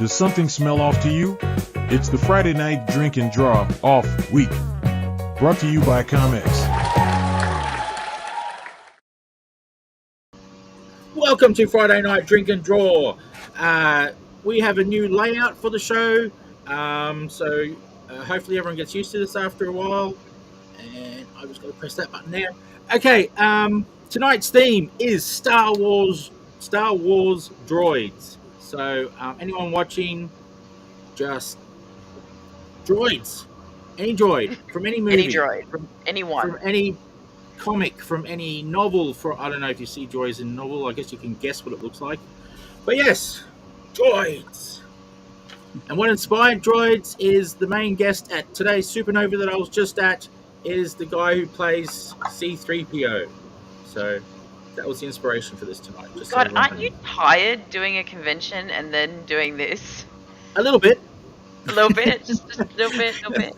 Does something smell off to you? It's the Friday night drink and draw off week. Brought to you by Comex. Welcome to Friday Night Drink and Draw. We have a new layout for the show, so hopefully everyone gets used to this after a while. And I was going to press that button there. Okay, tonight's theme is Star Wars droids. So anyone watching, just droids, any droid from any movie, any droid, from anyone, from any comic, from any novel. I don't know if you see droids in novel. I guess you can guess what it looks like. But yes, droids. And what inspired droids is the main guest at today's Supernova that I was just at is the guy who plays C-3PO. So that was the inspiration for this tonight. God, aren't you tired doing a convention and then doing this? A little bit. A little bit? just a little bit.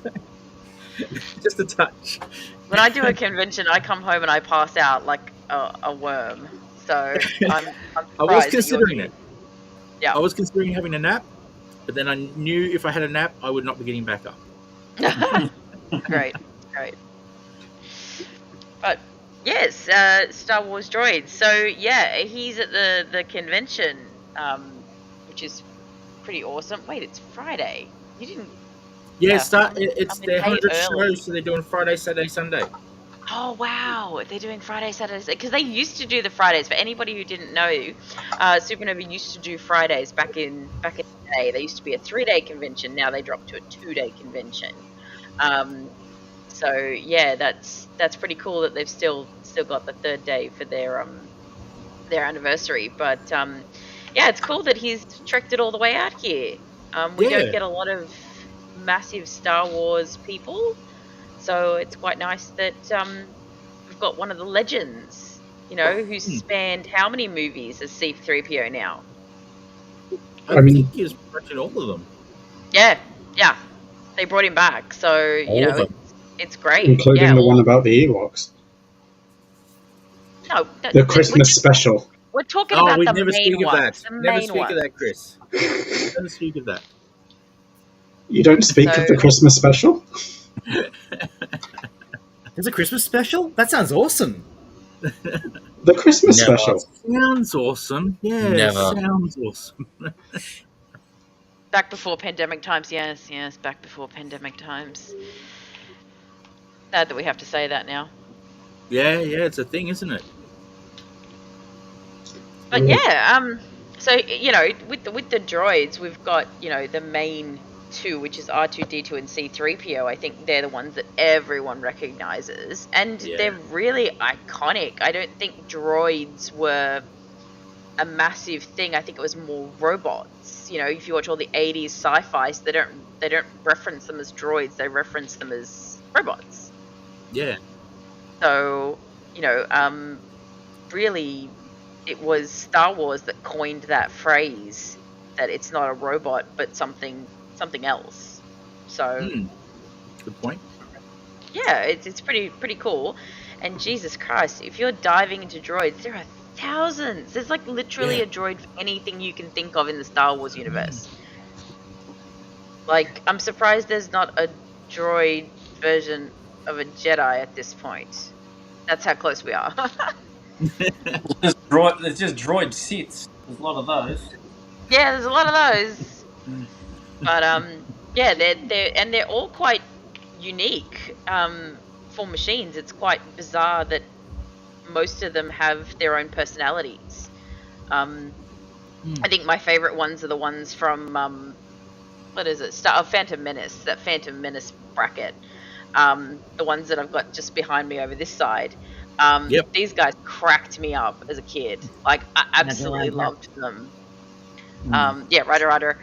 Just a touch. When I do a convention, I come home and I pass out like a worm. So I'm I was considering it. Yeah. I was considering having a nap, but then I knew if I had a nap, I would not be getting back up. Great. But yes, Star Wars droids. So yeah, he's at the convention, which is pretty awesome. Wait, it's Friday. You didn't. Yeah, it's their 100th show, so they're doing Friday, Saturday, Sunday. Oh wow, they're doing Friday, Saturday, because they used to do the Fridays. For anybody who didn't know, Supernova used to do Fridays back in the day. They used to be a 3-day convention. Now they dropped to a 2-day convention. So yeah, that's pretty cool that they've still got the 3rd day for their anniversary. But yeah, it's cool that he's trekked it all the way out here. We don't get a lot of massive Star Wars people, so it's quite nice that we've got one of the legends, who's spanned how many movies as C-3PO now? I think he's watching all of them. Yeah, they brought him back, so it's great, including the one about the Ewoks. No, the Christmas special. We're talking about the never main speak one. of that. Never speak of that, Chris. Never speak of that. You don't speak of the Christmas special? There's a Christmas special? That sounds awesome. The Christmas special. Sounds awesome. Yeah, sounds awesome. Back before pandemic times, yes, back before pandemic times. Sad that we have to say that now. Yeah, it's a thing, isn't it? But so with the droids, we've got the main two, which is R2D2 and C-3PO. I think they're the ones that everyone recognizes, and they're really iconic. I don't think droids were a massive thing. I think it was more robots. If you watch all the 80s sci-fi, they don't reference them as droids. They reference them as robots. Yeah. So really, it was Star Wars that coined that phrase, that it's not a robot but something else. So good point. Yeah, it's pretty cool. And Jesus Christ, if you're diving into droids, there are thousands. There's like literally a droid for anything you can think of in the Star Wars universe. Like, I'm surprised there's not a droid version of a Jedi at this point. That's how close we are. There's just droid sits. There's a lot of those. Yeah, there's a lot of those. But they're all quite unique for machines. It's quite bizarre that most of them have their own personalities. I think my favorite ones are the ones from what is it? Phantom Menace. That Phantom Menace bracket. The ones that I've got just behind me over this side. These guys cracked me up as a kid. Like, I absolutely loved them. Rider.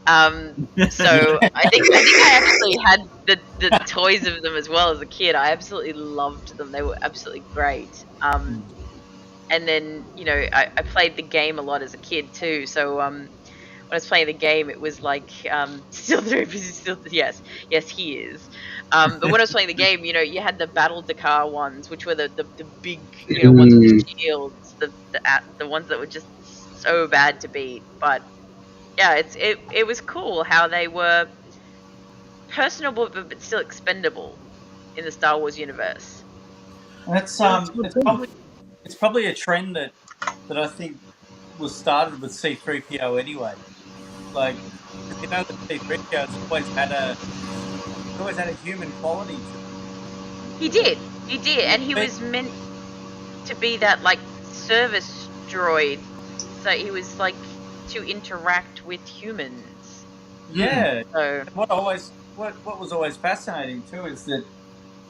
So I think I actually had the toys of them as well as a kid. I absolutely loved them. They were absolutely great. And then I played the game a lot as a kid too. So when I was playing the game, it was like yes he is. But when I was playing the game, you had the Battle Dakar ones, which were the big ones with shields, the ones that were just so bad to beat. But yeah, it was cool how they were personable but still expendable in the Star Wars universe. That's That's a good point. it's probably a trend that I think was started with C-3PO anyway. Like, 'cause you know that C-3PO's always had a human quality to him. He did, and he was meant to be that like service droid, so he was like to interact with humans. Yeah. So What was always fascinating too is that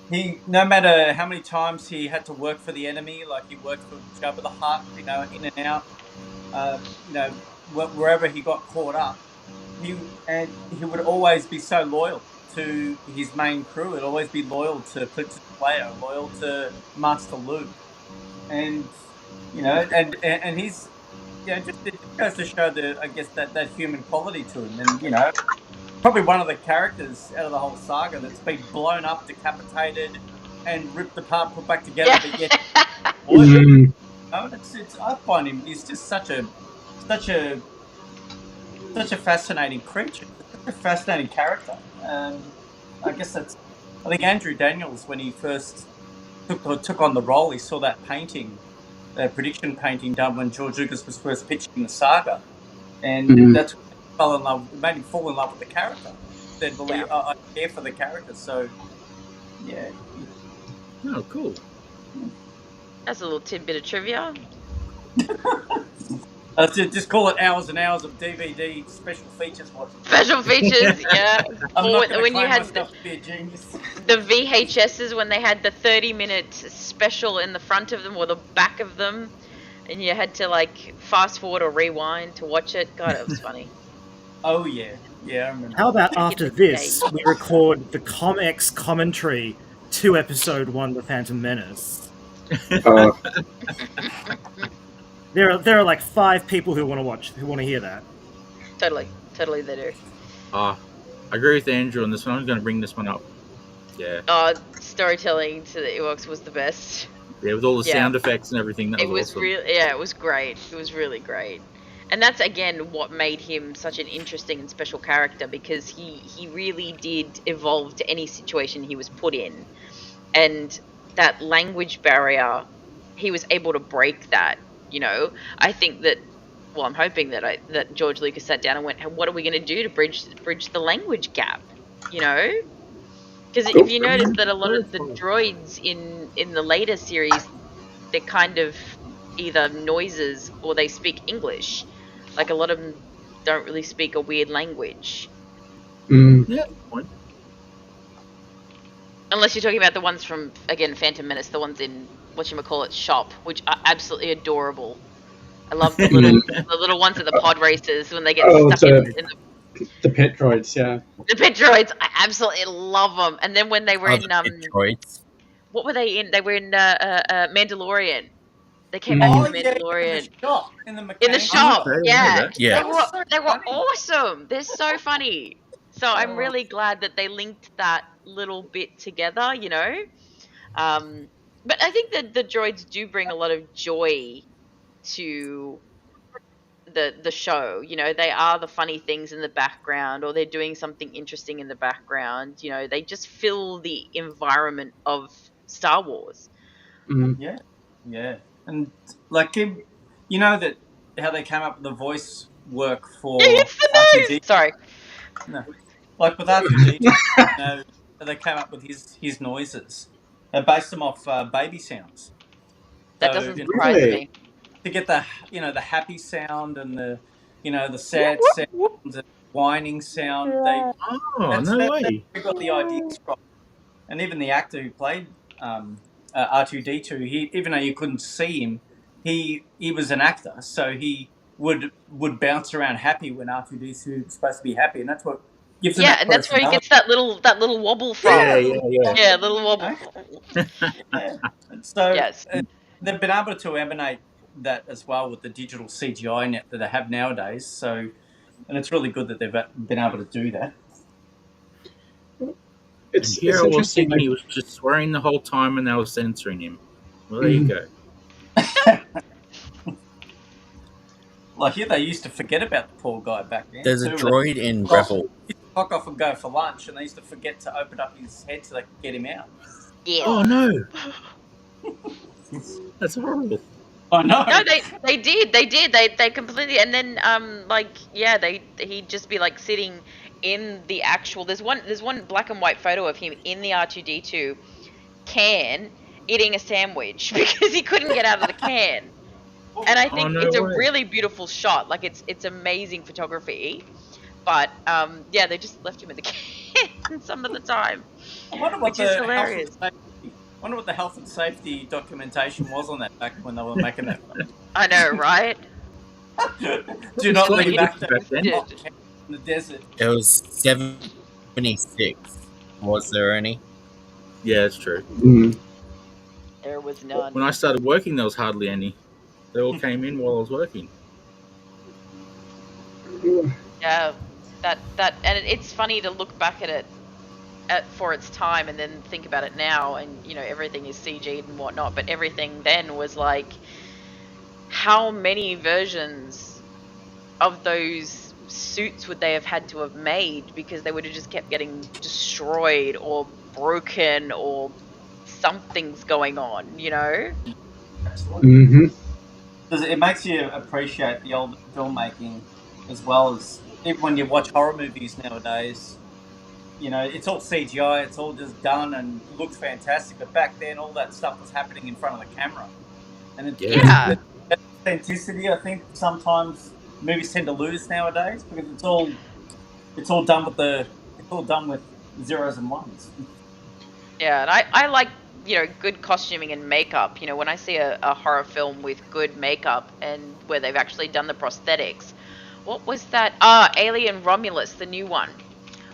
he, no matter how many times he had to work for the enemy, like he worked for Jabba the Hutt, in and out, wherever he got caught up, he would always be so loyal to his main crew. He'd always be loyal to Princess Leia, loyal to Master Luke, and and he's just it goes to show that human quality to him, and probably one of the characters out of the whole saga that's been blown up, decapitated, and ripped apart, put back together, yeah, but yet loyal. Mm. It's I find him, he's just such a fascinating creature, such a fascinating character. I guess I think Andrew Daniels, when he first took on the role, he saw that painting, that prediction painting done when George Lucas was first pitching the saga, and Mhm. that's when he fell in love. It made him fall in love with the character. He said, "Well, I care for the character." So, yeah. Oh, cool. that's a little tidbit of trivia. Just call it hours and hours of DVD special features watching. Special features, yeah. I'm Or not going to when you claim had myself to be a genius. the VHSs when they had the 30-minute special in the front of them or the back of them, and you had to like fast forward or rewind to watch it. God, it was funny. Oh yeah, I remember. How about Back in after the this, day. we record the comics commentary to episode 1, The Phantom Menace? Uh, There are like 5 people who want to hear that. Totally they do. I agree with Andrew on this one. I'm going to bring this one up. Yeah. Storytelling to the Ewoks was the best. Yeah, with all the Yeah. sound effects and everything. That It was awesome. it was great. It was really great. And that's again what made him such an interesting and special character, because he really did evolve to any situation he was put in. And that language barrier, he was able to break that, I think that, well, I'm hoping that George Lucas sat down and went, what are we going to do to bridge the language gap, Because if you notice that a lot of the droids in the later series, they're kind of either noises or they speak English. Like a lot of them don't really speak a weird language. mm. Yeah, good point. Unless you're talking about the ones from, again, Phantom Menace, the ones in whatchamacallit shop, which are absolutely adorable. I love the little ones at the pod races when they get stuck in the pet droids, yeah. the pet droids. I absolutely love them. And then when they were in Droids. what were they in? They were in Mandalorian. They came back Oh in yeah, Mandalorian. in the In the mechanical shop, Okay, yeah. Yeah. They were awesome. They're so funny. So I'm really glad that they linked that little bit together, But I think that the droids do bring a lot of joy to the show. They are the funny things in the background, or they're doing something interesting in the background. They just fill the environment of Star Wars. Mm. Yeah, and like that how they came up with the voice work for R2D. Sorry. No, like with R2D, they came up with his noises. They based them off baby sounds. That So, doesn't surprise Really? me. to get the the happy sound and the sad sound and the whining sound, Oh, no that's way. where we got the ideas from. And even the actor who played R2D2, even though you couldn't see him, he was an actor, so he would bounce around happy when R2D2 was supposed to be happy, and that's what gives him Yeah, that and that's where he personality. gets that little wobble from. Yeah. Yeah, little wobble. Yeah. So Yes. they've been able to emanate that as well with the digital CGI net that they have nowadays. So, and it's really good that they've been able to do that. It's Here I was interesting. thinking he was just swearing the whole time and they were censoring him. Well, there you go. Like here, they used to forget about the poor guy back then. There's a too. droid in Well, Rebel. Fuck off and go for lunch, and they used to forget to open up his head so they could get him out. Yeah. Oh no, that's horrible. I know. No, they did. They completely, and then he'd just be like sitting in the actual. There's one black and white photo of him in the R2D2 can eating a sandwich because he couldn't get out of the can. And I think no it's a way. really beautiful shot. Like it's amazing photography. But they just left him in the can some of the time, I wonder what which is hilarious. Wonder what the health and safety documentation was on that back when they were making that. I know, right? Do not Slightly leave back different back then. in the desert. It was 76. Was there any? Yeah, that's true. Mm. There was none. When I started working, there was hardly any. They all came in while I was working. Yeah, that and it's funny to look back at it for its time and then think about it now, and everything is CG'd and whatnot, but everything then was like, how many versions of those suits would they have had to have made, because they would have just kept getting destroyed or broken or something's going on, Mm-hmm. Because it makes you appreciate the old filmmaking as well as even when you watch horror movies nowadays. It's all CGI, it's all just done and looks fantastic. But back then, all that stuff was happening in front of the camera, and Yeah. the authenticity. I think sometimes movies tend to lose nowadays because it's all done with zeros and ones. Yeah, and I like, good costuming and makeup. When I see a horror film with good makeup and where they've actually done the prosthetics. What was that? Alien Romulus, the new one,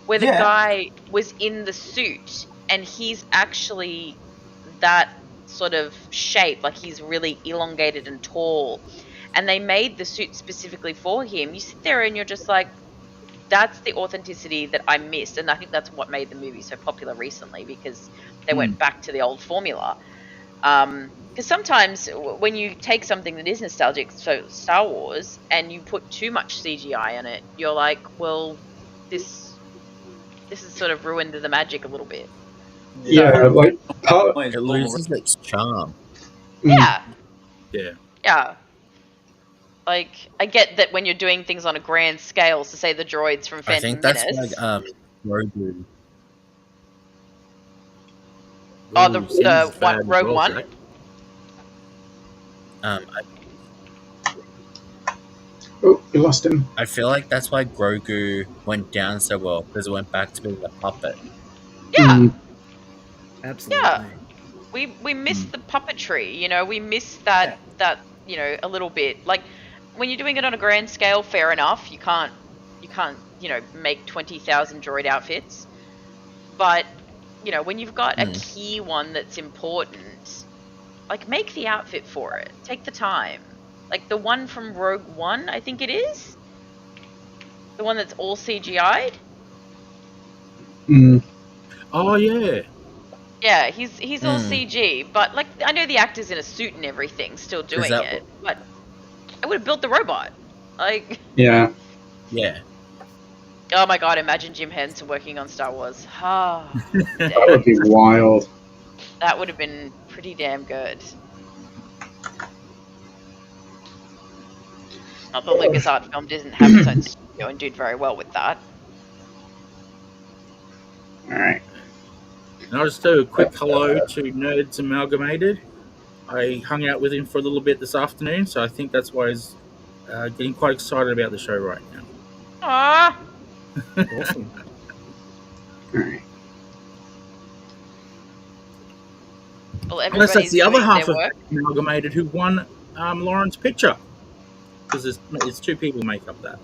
where the guy was in the suit and he's actually that sort of shape, like he's really elongated and tall. And they made the suit specifically for him. You sit there and you're just like, that's the authenticity that I missed. And I think that's what made the movie so popular recently, because they went back to the old formula. Because sometimes when you take something that is nostalgic, so Star Wars, and you put too much CGI in it, you're like, well, this has sort of ruined the magic a little bit. Yeah, like part. It loses its charm. Yeah. Yeah. Yeah. Like, I get that when you're doing things on a grand scale, so say the droids from Phantom I think that's Menace. like Grogu. Oh, Ooh, the Sam's one, bad Rogue as well, One? Zach. Oh, you lost him. I feel like that's why Grogu went down so well, because it went back to being a puppet. Yeah. Mm. Absolutely. Yeah. We missed the puppetry, we missed that a little bit. Like, when you're doing it on a grand scale, fair enough. You can't make 20,000 droid outfits. But, when you've got a key one that's important, like, make the outfit for it. Take the time. Like the one from Rogue One, I think it is. The one that's all CGI'd. Mm. Oh yeah. Yeah, he's all CG, but like I know the actor's in a suit and everything, still doing it. But I would have built the robot. Like, Yeah. Yeah. oh my god! Imagine Jim Henson working on Star Wars. Ah, That would be wild. that would have been pretty damn good. Not that LucasArts film didn't have its own studio and did very well with that. Alright. And I'll just do a quick hello to Nerds Amalgamated. I hung out with him for a little bit this afternoon, so I think that's why he's getting quite excited about the show right now. Ah, Awesome. Alright. well, Unless everybody's that's the doing other half their of work. Amalgamated who won Lauren's picture. Because it's two people make up that.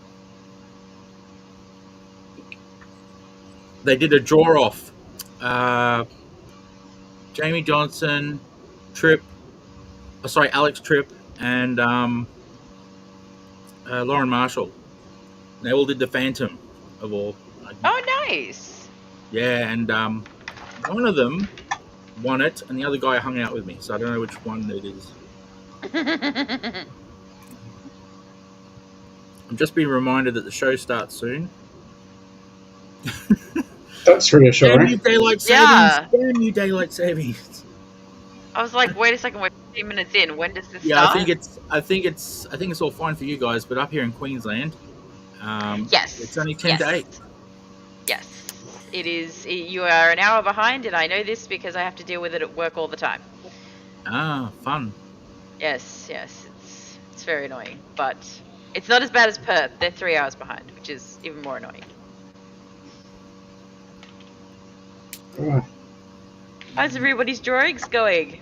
They did a draw off. Jamie Johnson, Alex Tripp, and Lauren Marshall. They all did the Phantom of all. Oh, nice. Yeah, and one of them won it, and the other guy hung out with me, so I don't know which one it is. I'm just being reminded that the show starts soon. That's Damn reassuring. you, daylight savings! Yeah. Damn you, daylight savings! I was like, wait a second, we're 15 minutes in. When does this Yeah, start? I think it's all fine for you guys, but up here in Queensland, Yes. it's only 10 to 8. Yes. It is. You are an hour behind, and I know this because I have to deal with it at work all the time. Ah, fun. Yes. It's very annoying, but it's not as bad as Perth. They're 3 hours behind, which is even more annoying. Oh, How's everybody's drawings going?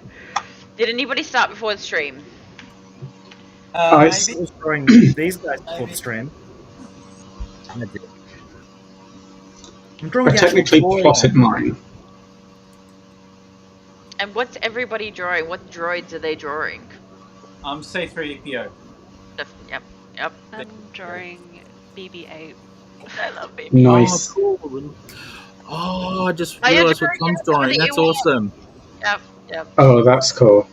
Did anybody start before the stream? I Maybe. I was drawing these guys before the stream. I'm drawing I the actual technically drawing. plotted mine. And what's everybody drawing? What droids are they drawing? I'm C3PO. Yep. I'm drawing BB-8. I love BB. Nice. Oh, cool. Oh, I just Oh, you're realised what drawing Tom's drawing. the That's Ewok. awesome. Yep. Oh, that's cool.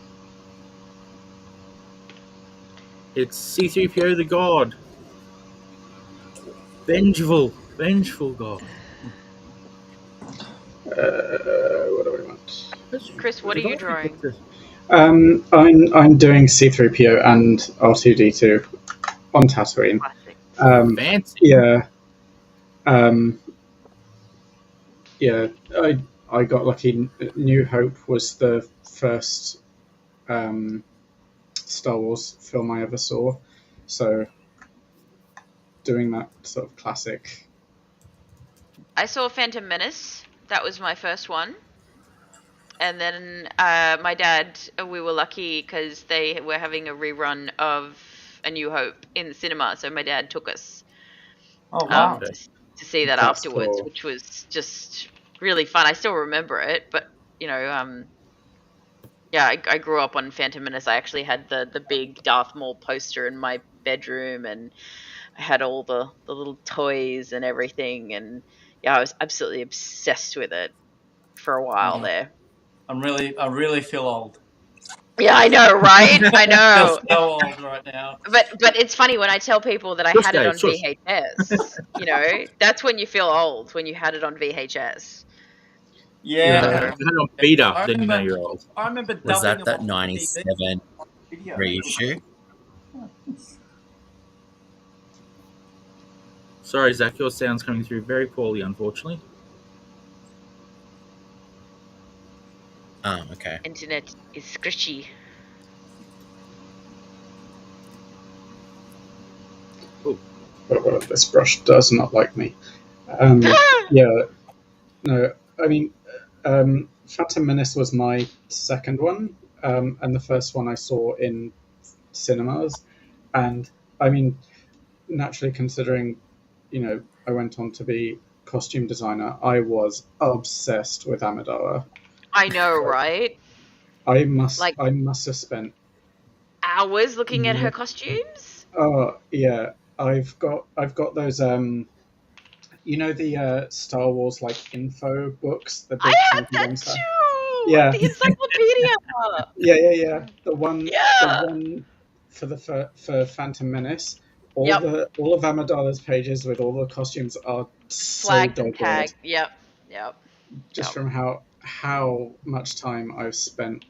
It's C3PO the God. Vengeful God. What do we want? Chris, what are you drawing? I'm doing C3PO and R2D2 on Tatooine. Classic. Fancy. Yeah. Yeah. I got lucky. New Hope was the first Star Wars film I ever saw, so doing that sort of classic. I saw Phantom Menace. That was my first one. And then my dad, we were lucky because they were having a rerun of A New Hope in the cinema. So my dad took us Oh wow! to see that That's afterwards, cool. which was just really fun. I still remember it, but yeah, I grew up on Phantom Menace. I actually had the big Darth Maul poster in my bedroom, and I had all the little toys and everything. And yeah, I was absolutely obsessed with it for a while there. I really feel old. Yeah, I know, right? I I know. feel so old right now. But it's funny when I tell people that I Shush, had it Dave, on shush. VHS. That's when you feel old, when you had it on VHS. Yeah. You had it on beta, I then you know remember- you're old. I remember Was dubbing that that them on TV 97 video. reissue? Sorry, Zach, your sound's coming through very poorly, unfortunately. Oh, okay. Internet is scratchy. Well, this brush does not like me. Yeah. No, I mean, Phantom Menace was my second one, and the first one I saw in cinemas. And I mean, naturally, considering, I went on to be costume designer, I was obsessed with Amidala. I know, right? I must Like- have spent. Hours looking at her costumes? Oh yeah, I've got those. The Star Wars info books. The big I had chunky that ones. too! Yeah. The encyclopedia! Yeah. The one Yeah. for Phantom Menace. All Yep. of Amidala's pages with all the costumes are so Flagged and dog-eared. tagged. Yep. Just from how much time I've spent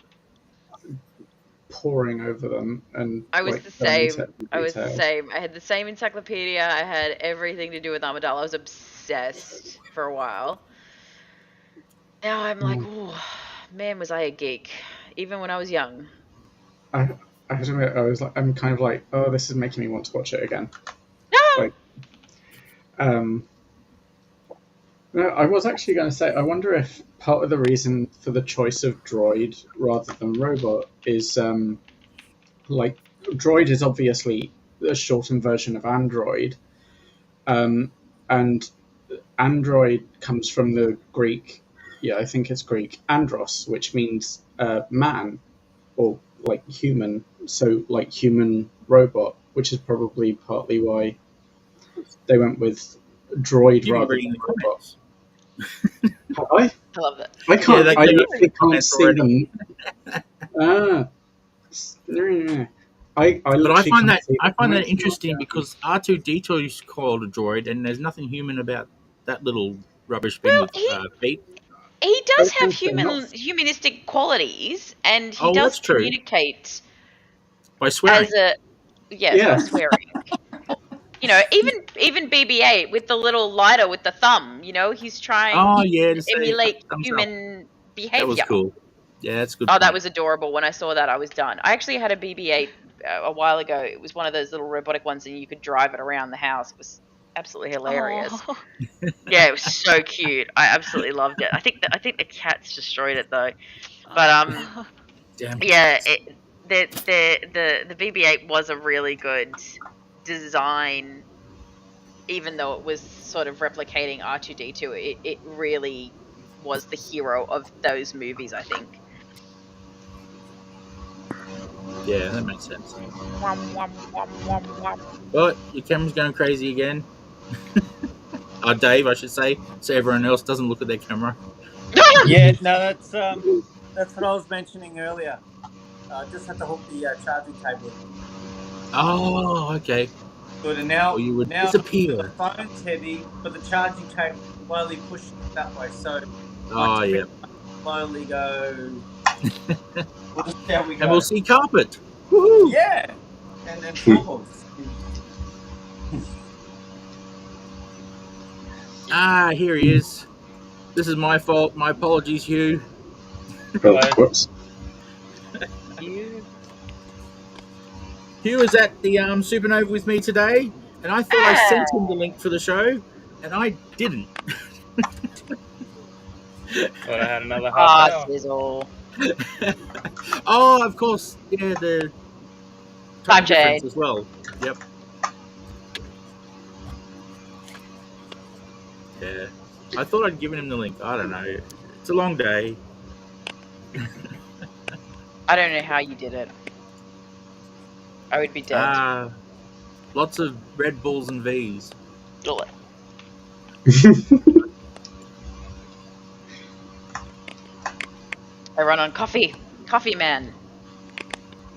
poring over them, and I was like, the going same. into I was the detail. same. I had the same encyclopedia. I had everything to do with Amidala. I was obsessed for a while. Now I'm like, oh, man, was I a geek. Even when I was young. I have to admit, I'm kind of like, oh, this is making me want to watch it again. No! No, I was actually going to say, I wonder if part of the reason for the choice of droid rather than robot is, droid is obviously a shortened version of android, and android comes from the Greek, I think it's Greek, andros, which means man, or human, so human robot, which is probably partly why they went with droid You've been rather reading than the robot. comments. Have I? I love that. I can't. Yeah, I they literally can't comments see already. them. I But I literally find can't that see the comics interesting like that. because R2D2 is called a droid, and there's nothing human about that little rubbish bin Well, with feet. he does Those have things are not. humanistic qualities, and he Oh, does that's true. communicate By swearing. as a by Yeah. swearing. You know, even BB-8 with the little lighter with the thumb. You know, he's trying Oh to yeah, to say emulate thumbs up. human That was behavior. cool. Yeah, that's a good. Oh, that point. was adorable. When I saw that, I was done. I actually had a BB-8 a while ago. It was one of those little robotic ones, and you could drive it around the house. It was absolutely hilarious. Oh. Yeah, it was so cute. I absolutely loved it. I think the cats destroyed it though. But Damn. yeah, the BB-8 was a really good design, even though it was sort of replicating R2D2. It really was the hero of those movies, I think. Yeah, that makes sense. But your camera's going crazy again. Dave, I should say, so everyone else doesn't look at their camera. Yeah, no, that's what I was mentioning earlier. Just had to hook the charging cable in. Oh, okay. Good, and now Or you would the disappear. phone's heavy, but the charging cable slowly pushes that way. So Oh, yeah. slowly go. We'll just see how we go. And we'll see carpet. Woohoo! Yeah, and then floorboards. Here he is. This is my fault. My apologies, Hugh. Oh, whoops. You. Hugh is at the Supernova with me today, and I thought I sent him the link for the show, and I didn't. Thought I had another half hour. Sizzle. Oh, of course. Yeah, the time difference as well. Yep. Yeah. I thought I'd given him the link. I don't know. It's a long day. I don't know how you did it. I would be dead. Lots of Red Bulls and Vs. I run on coffee. Coffee man.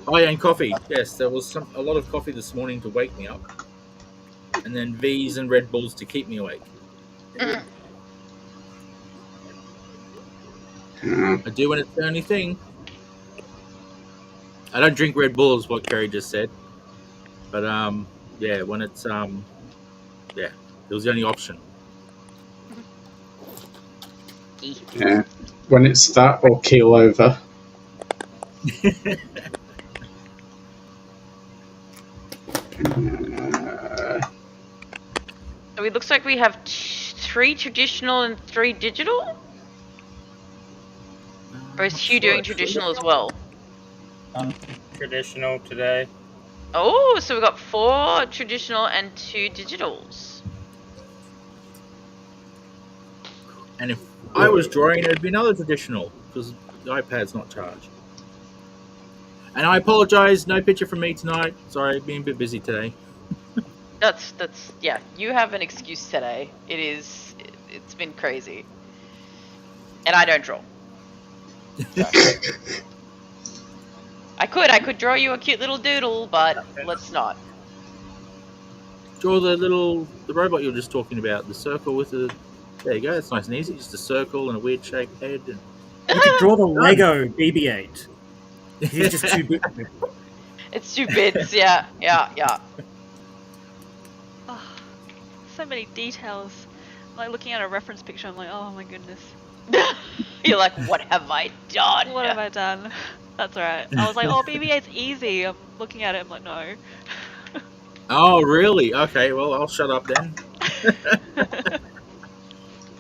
Oh yeah, and coffee. Yes, there was a lot of coffee this morning to wake me up, and then V's and Red Bulls to keep me awake. I do when it's the only thing. I don't drink Red Bulls, what Kerry just said, but yeah, when it's yeah, it was the only option. Yeah. When it's that or keel over. So it looks like we have 3 traditional and 3 digital? Or is Hugh doing traditional as well? Traditional today. Oh, so we've got 4 traditional and 2 digitals. And if I was drawing, it'd be another traditional because the iPad's not charged. And I apologize, no picture from me tonight. Sorry, being a bit busy today. That's yeah. You have an excuse today. It's been crazy, and I don't draw. So. I could draw you a cute little doodle, but let's not. Draw the robot you were just talking about, the circle with the. There you go. That's nice and easy. Just a circle and a weird shaped head. And... You could draw the Lego BB-8. He's just too big. It's 2 bits. Yeah. Oh, so many details. Like looking at a reference picture, I'm like, oh my goodness. You're like, what have I done? What have I done? That's right. I was like, oh, BB-8's easy. I'm looking at it, I'm like, no. Oh, really? Okay, well, I'll shut up then.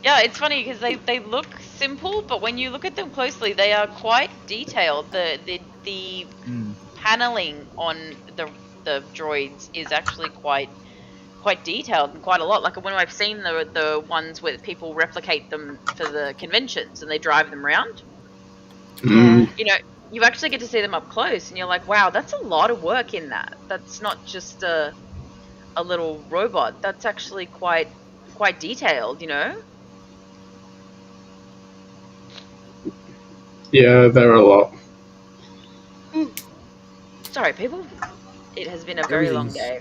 Yeah, it's funny because they look simple, but when you look at them closely, they are quite detailed. The paneling on the droids is actually quite detailed and quite a lot. Like when I've seen the ones where people replicate them for the conventions and they drive them around. Mm. You know, you actually get to see them up close, and you're like, wow, that's a lot of work in that. That's not just a little robot. That's actually quite detailed, you know. Yeah, there are a lot. Sorry, people. It has been a very long day.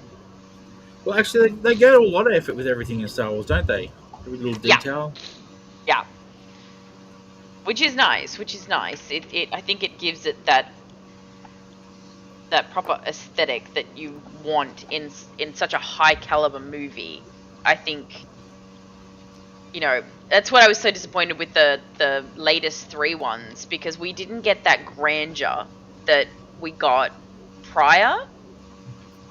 Well, actually, they go to a lot of effort with everything in Star Wars, don't they? Every little Yeah. detail. Yeah. Which is nice. I think it gives it that proper aesthetic that you want in such a high caliber movie. I think, that's what I was so disappointed with the latest 3 ones, because we didn't get that grandeur that we got prior.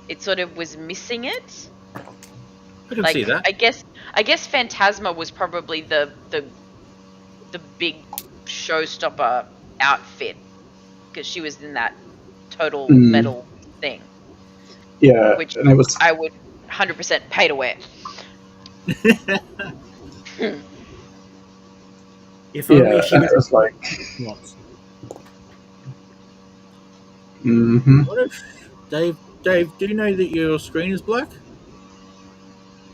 It sort of was missing it. I can see that. I guess Phantasma was probably the big showstopper outfit, because she was in that total metal thing. Yeah, which and it was. I would 100% pay to wear. If only Yeah, she and it was like. What? What if Dave? Do you know that your screen is black?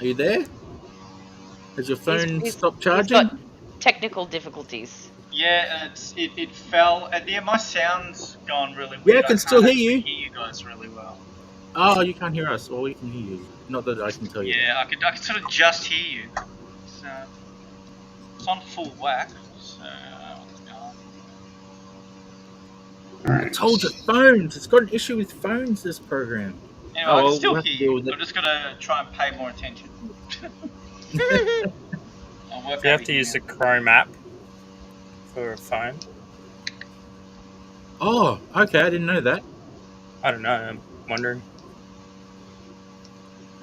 Are you there? Has your phone stopped charging? He's got technical difficulties. Yeah, it fell. Yeah, my sound's gone really weird. Yeah, I can still hear you. Hear you guys really well. Oh, you can't hear us. Well, we can hear you. Not that I can tell you. Yeah, I could sort of just hear you. It's on full whack. So what's going on? Alright. I told you, phones. It's got an issue with phones, this program. Anyway, I can still hear you. I'm just gonna try and pay more attention. I'll work. You have to use the Chrome app for a phone. Oh, okay. I didn't know that. I don't know. I'm wondering.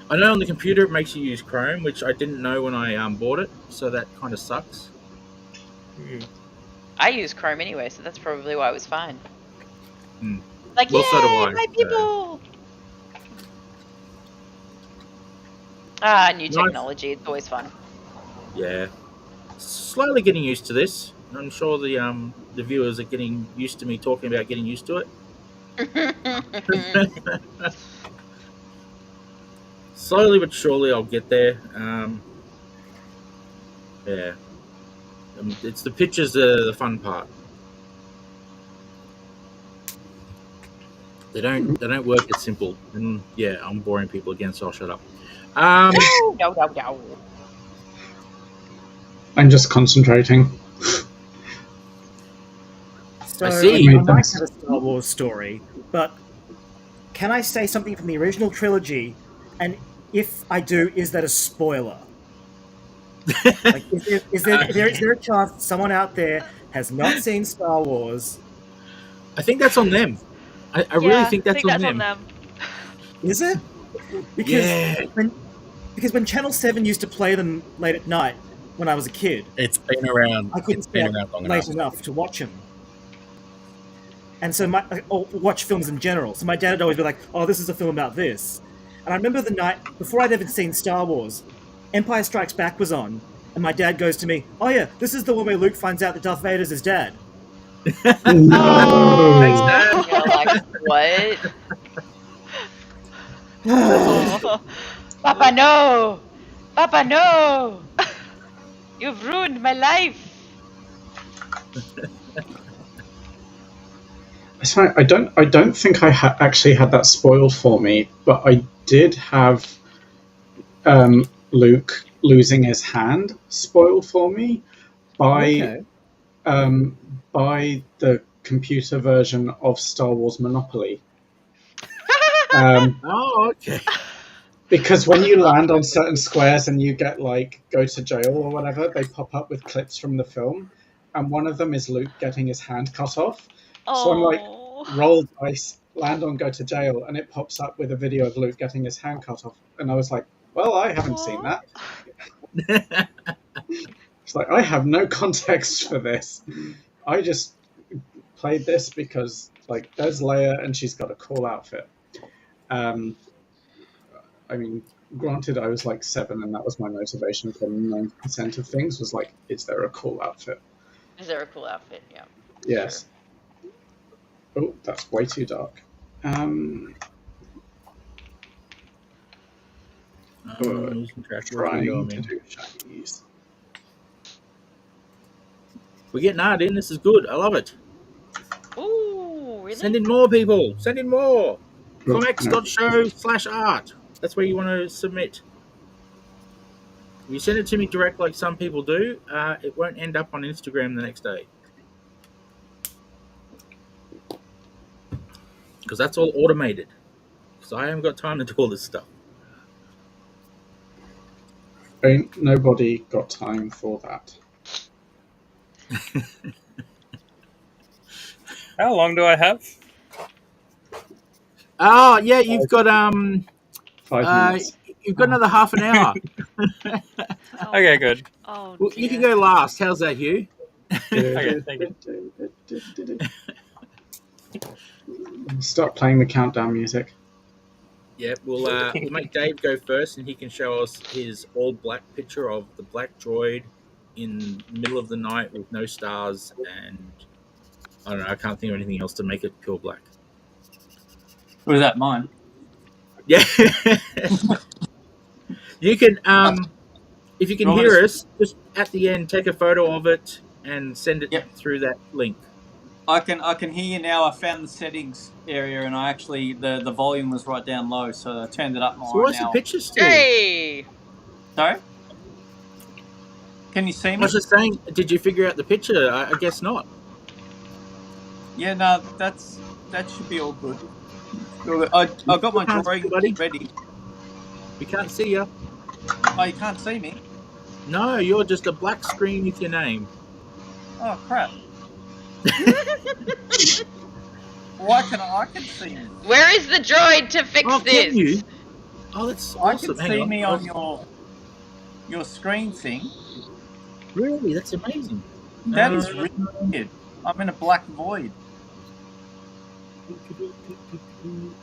I know on the computer it makes you use Chrome, which I didn't know when I bought it, so that kind of sucks. I use Chrome anyway, so that's probably why it was fine. Like, well, yay, so do I, my people! New technology. It's always fun. Yeah. Slowly getting used to this. I'm sure the viewers are getting used to me talking about getting used to it. Slowly but surely I'll get there. Yeah. It's the pictures that are the fun part. They don't work as simple. And yeah, I'm boring people again, so I'll shut up. No. I'm just concentrating. So I see. I might have a Star Wars story, but can I say something from the original trilogy? And if I do, is that a spoiler? Like, is there a chance someone out there has not seen Star Wars? I think that's on them. I really think that's on them. Is it? Because when Channel 7 used to play them late at night when I was a kid, It's been around. I couldn't stay long late enough to watch them. And so or watch films in general. So my dad would always be like, "Oh, this is a film about this." And I remember the night before I'd ever seen Star Wars, Empire Strikes Back was on, and my dad goes to me, "Oh yeah, this is the one where Luke finds out that Darth Vader's his dad." Oh, you're like, what? Papa, no! Papa, no! You've ruined my life. It's fine. I don't think I actually had that spoiled for me, but I did have Luke losing his hand spoiled for me by the computer version of Star Wars Monopoly. Oh, okay. Because when you land on certain squares and you get go to jail or whatever, they pop up with clips from the film, and one of them is Luke getting his hand cut off. So I'm like, roll dice, land on go to jail, and it pops up with a video of Luke getting his hand cut off. And I was like, well, I haven't seen that. It's like, I have no context for this. I just played this because, there's Leia and she's got a cool outfit. I mean, granted, I was 7, and that was my motivation for 90% of things was is there a cool outfit? Is there a cool outfit? Yeah. Yes. Sure. Oh, that's way too dark. Trying to do Chinese. We're getting hard in. This is good. I love it. Ooh, really? Send in more people. Send in more. No. comics.show/art. That's where you want to submit. If you send it to me direct like some people do, it won't end up on Instagram the next day. Because that's all automated. Because I haven't got time to do all this stuff. Ain't nobody got time for that. How long do I have? Oh, yeah, you've got 5 minutes. you've got another half an hour. Oh, Okay, good. oh Well, you can dear. go last. How's that, Hugh? Okay, thank you. Stop playing the countdown music. Yeah, we'll make Dave go first, and he can show us his all black picture of the black droid in the middle of the night with no stars, and I don't know. I can't think of anything else to make it pure black. Was that mine? Yeah, you can. If you can Want me hear to- us, just at the end, take a photo of it and send it Yep. through that link. I can hear you now. I found the settings area, and I actually the volume was right down low, so I turned it up more So what's now. the picture still? Hey! Sorry, can you see I me? was just saying, did you figure out the picture? I guess not. Yeah, no, that should be all good. I got my Can't see, drawing buddy. ready. We can't see you. Oh, you can't see me? No, you're just a black screen with your name. Oh crap! Why can I can see me? Where is the droid to fix Oh, this? can you? Oh, that's I awesome. can Hang see me on Oh, your screen thing. Really? That's amazing. That is really weird. I'm in a black void.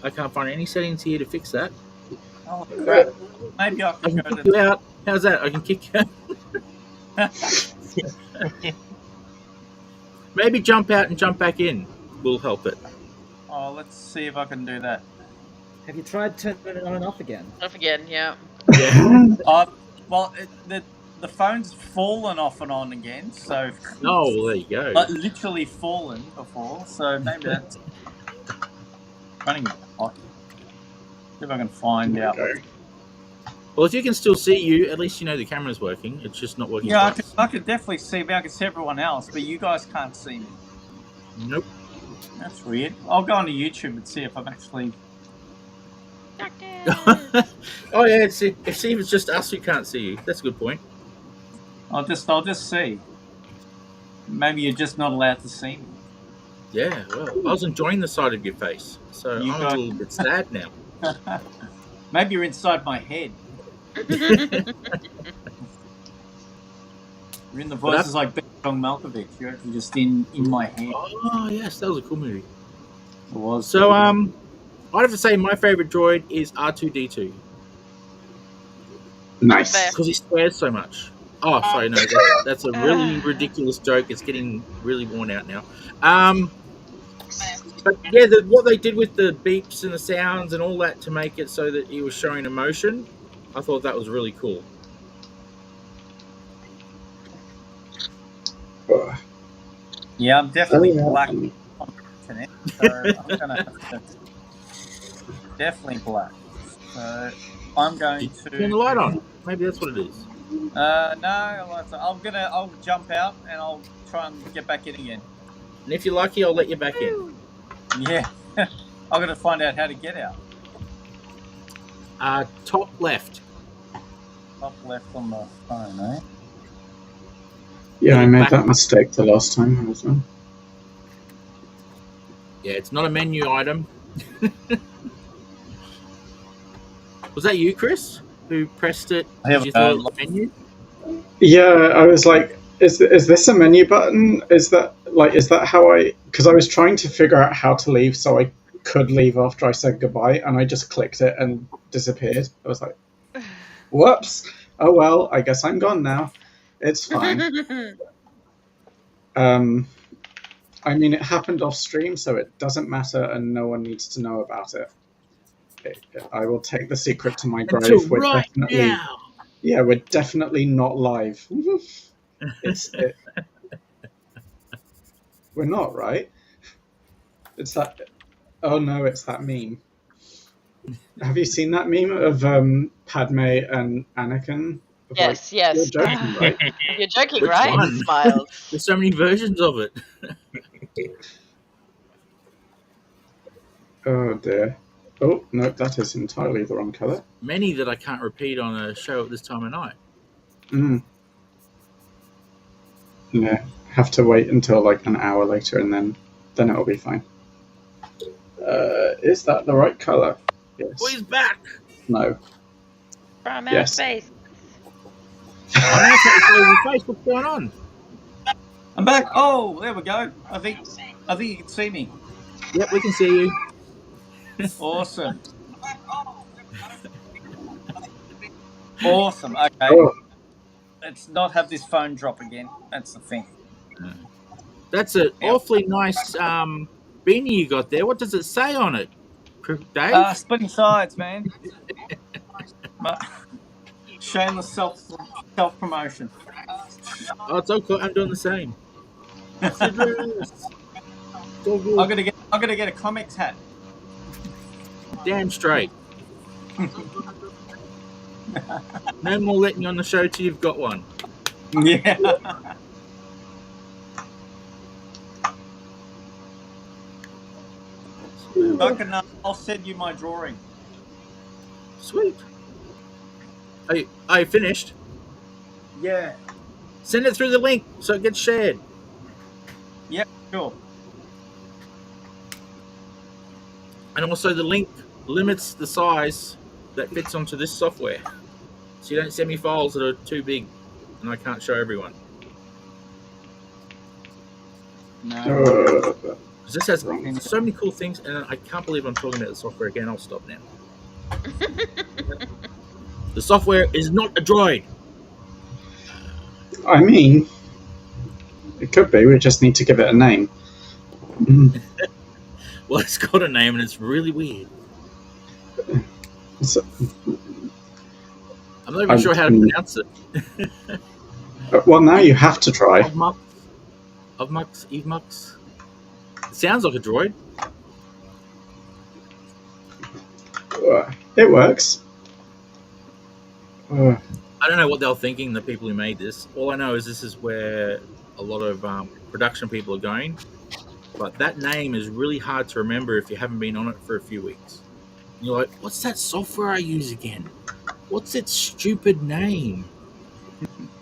I can't find any settings here to fix that. Oh crap! Maybe I I can can go kick to. you out. How's that? I can kick you out. Maybe jump out and jump back in will help it. Oh, let's see if I can do that. Have you tried turning it on and off again? Off again, yeah. Yeah. Well, the phone's fallen off and on again, so Oh, well, there you go. like literally fallen before. So maybe that's running a bit hot. See if I can find out. Well, if you can still see you, at least you know the camera's working. It's just not working. Yeah, twice. I could definitely see me. I can see everyone else, but you guys can't see me. Nope. That's weird. I'll go onto YouTube and see if I'm actually. Doctor! Oh yeah, see if it's just us who can't see you. That's a good point. I'll just see. Maybe you're just not allowed to see me. Yeah, well, I was enjoying the sight of your face, so You I'm got- a little bit sad now. Maybe you're inside my head. You're in the voices like John Malkovich. You're actually just in my head. Oh yes, that was a cool movie. It was. So I'd have to say my favorite droid is R2D2 Nice. because he swears so much. Oh, sorry, no, that's a really ridiculous joke. It's getting really worn out now. But yeah, what they did with the beeps and the sounds and all that to make it so that he was showing emotion, I thought that was really cool. Yeah, I'm definitely black on the internet, so I'm gonna have to definitely black. So I'm going to Turn the light on. Maybe that's what it is. No, I'll jump out and I'll try and get back in again. And if you're lucky, I'll let you back in. Yeah, I've got to find out how to get out. Top left. Top left on the phone, eh? Yeah, I made that mistake the last time as well. Yeah, it's not a menu item. Was that you, Chris, who pressed it? Did you thought it was a menu? Yeah, I was like, is this a menu button? Is that how I... Because I was trying to figure out how to leave so I could leave after I said goodbye, and I just clicked it and disappeared. I was like, whoops. Oh well, I guess I'm gone now. It's fine. I mean, it happened off stream, so it doesn't matter, and no one needs to know about it. I will take the secret to my grave. Until We're right definitely, now. yeah, we're definitely not live. We're not, right? It's that. Oh no, it's that meme. Have you seen that meme of Padme and Anakin? Of Yes, You're yes. joking, right? You're joking, Which right? one? Smiles. There's so many versions of it. Oh dear. Oh no, that is entirely the wrong color. Many that I can't repeat on a show at this time of night. Yeah, have to wait until like an hour later, and then it'll be fine. Is that the right color? Yes. Oh, he's back. No. From outer Yes. space. Oh, now it's not the face. What's going on? I'm back. Oh, there we go. I think you can see me. Yep, we can see you. Awesome. Awesome. Okay. Oh, Let's not have this phone drop again. That's the thing. That's an awfully nice beanie you got there. What does it say on it, Dave? Splitting sides, man. Shameless self promotion. Oh, it's okay. I'm doing the same. I'm gonna get a comics hat. Damn straight. No more letting you on the show till you've got one. Yeah. I'll send you my drawing. Sweet. Are you finished? Yeah. Send it through the link so it gets shared. Yep, sure. And also the link limits the size that fits onto this software. So you don't send me files that are too big and I can't show everyone. No. Because this has so many cool things, and I can't believe I'm talking about the software again. I'll stop now. The software is not a droid. I mean, it could be. We just need to give it a name. Well, it's got a name and it's really weird. So, I'm not even sure how to pronounce it. well, now you have to try. Evmux. It sounds like a droid. It works. I don't know what they were thinking, the people who made this. All I know is this is where a lot of production people are going. But that name is really hard to remember if you haven't been on it for a few weeks. And you're like, what's that software I use again? What's its stupid name?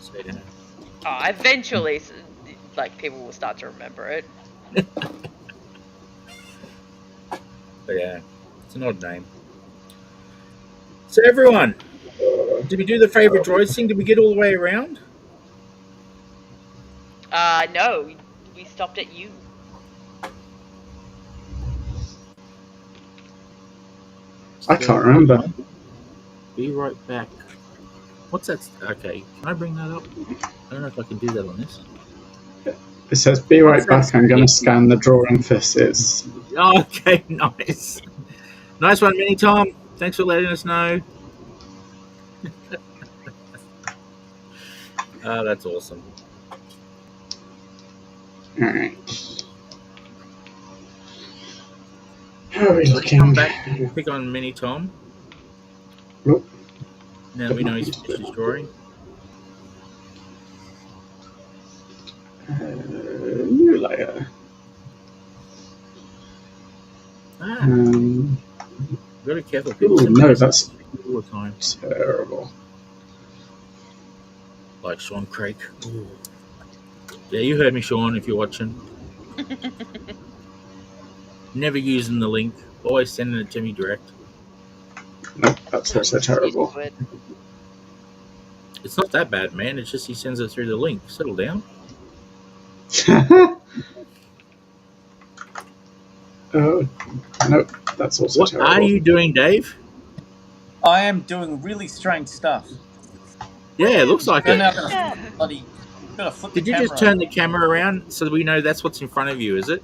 So, yeah. Eventually, like, people will start to remember it. But yeah, it's an odd name. So everyone, did we do the favorite droids thing? Did we get all the way around? No, we stopped at you. I can't remember. Be right back. What's that? Okay, can I bring that up? I don't know if I can do that on this. It says, "Be right back. I'm going to scan the drawing for sis." Okay, nice. Nice one, Mini Tom. Thanks for letting us know. Oh, that's awesome. Alright. How are we looking? Come back. We'll pick on Mini Tom. Nope. Now that we know he's finished his drawing. New layer. Very careful. People Ooh, no, that's all the time. terrible. Like Sean Craig. Ooh. Yeah, you heard me, Sean, if you're watching. Never using the link. Always sending it to me direct. Nope, that's also terrible. It's not that bad, man. It's just he sends it through the link. Settle down. Oh, nope, that's also What terrible. are you doing, Dave? I am doing really strange stuff. Yeah, it looks like it. Did Did you just turn the camera around so that we know that's what's in front of you, is it?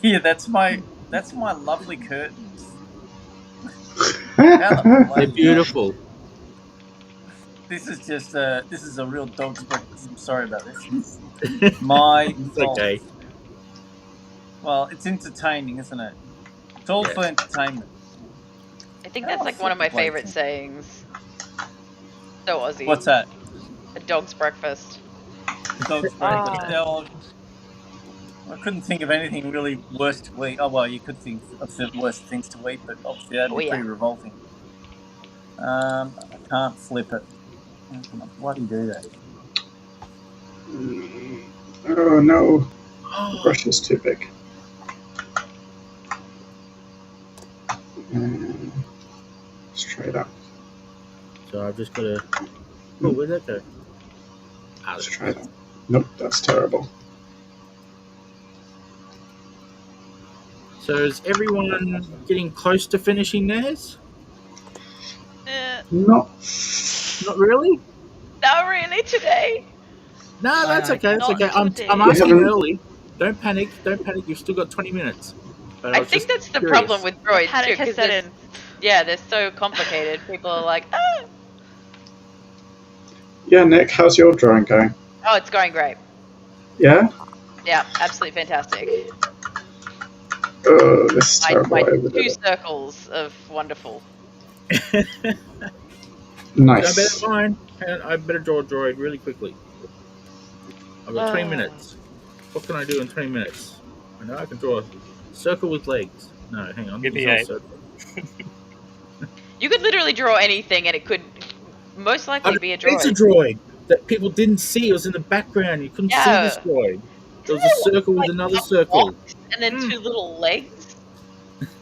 Yeah, that's my lovely curtains. They're beautiful. This is just this is a real dog's breakfast. I'm sorry about this. My It's okay. Well, it's entertaining, isn't it? It's all for entertainment. I think that's like one of my favorite sayings. So Aussie. What's that? A dog's breakfast. The dog's breakfast. Oh. I couldn't think of anything really worse to eat. Oh, well, you could think of worse things to eat, but obviously that'd be pretty revolting. I can't flip it. Why do you do that? Oh no, the brush is too big. Let's try that. So I've just got to. Oh, where'd that go? Let's try that. Nope, that's terrible. So is everyone getting close to finishing theirs? Not really. Not really today. No, that's okay. That's okay. I'm today. asking early. Don't panic. Don't panic. You've still got 20 minutes. But I think that's the problem with droids Panic too, has set in. they're so complicated. People are like, ah. Yeah, Nick, how's your drawing going? Oh, it's going great. Yeah? Yeah, absolutely fantastic. Oh, this is terrible. My I overdid 2 it. circles of wonderful. Nice. I better mine. I better draw a droid really quickly. I've got 20 minutes. What can I do in 20 minutes? I know I can draw a circle with legs. No, hang on. Give me It's not 8. a circle. You could literally draw anything, and it could most likely be a droid. It's a droid that people didn't see. It was in the background. You couldn't see this droid. There was a circle with another circle. And then 2 little legs.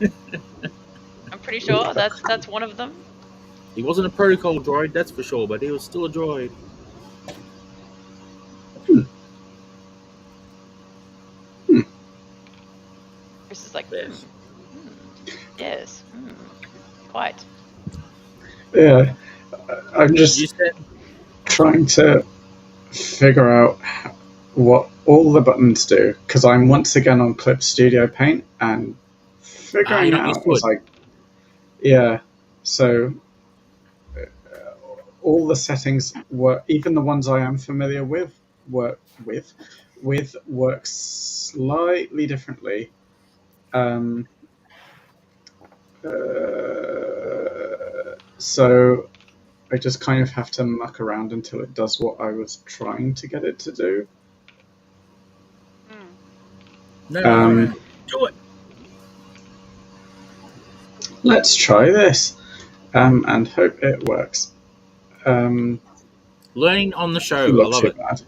I'm pretty sure that's one of them. He wasn't a protocol droid, that's for sure, but he was still a droid. Chris is like, yes, quite. Yeah, I'm just trying to figure out what all the buttons do, because I'm once again on Clip Studio Paint, and figuring it out was like, yeah, so all the settings work, even the ones I am familiar with, work slightly differently. So I just kind of have to muck around until it does what I was trying to get it to do. No, do it. Let's try this, and hope it works. Learning on the show, I love it. Bad.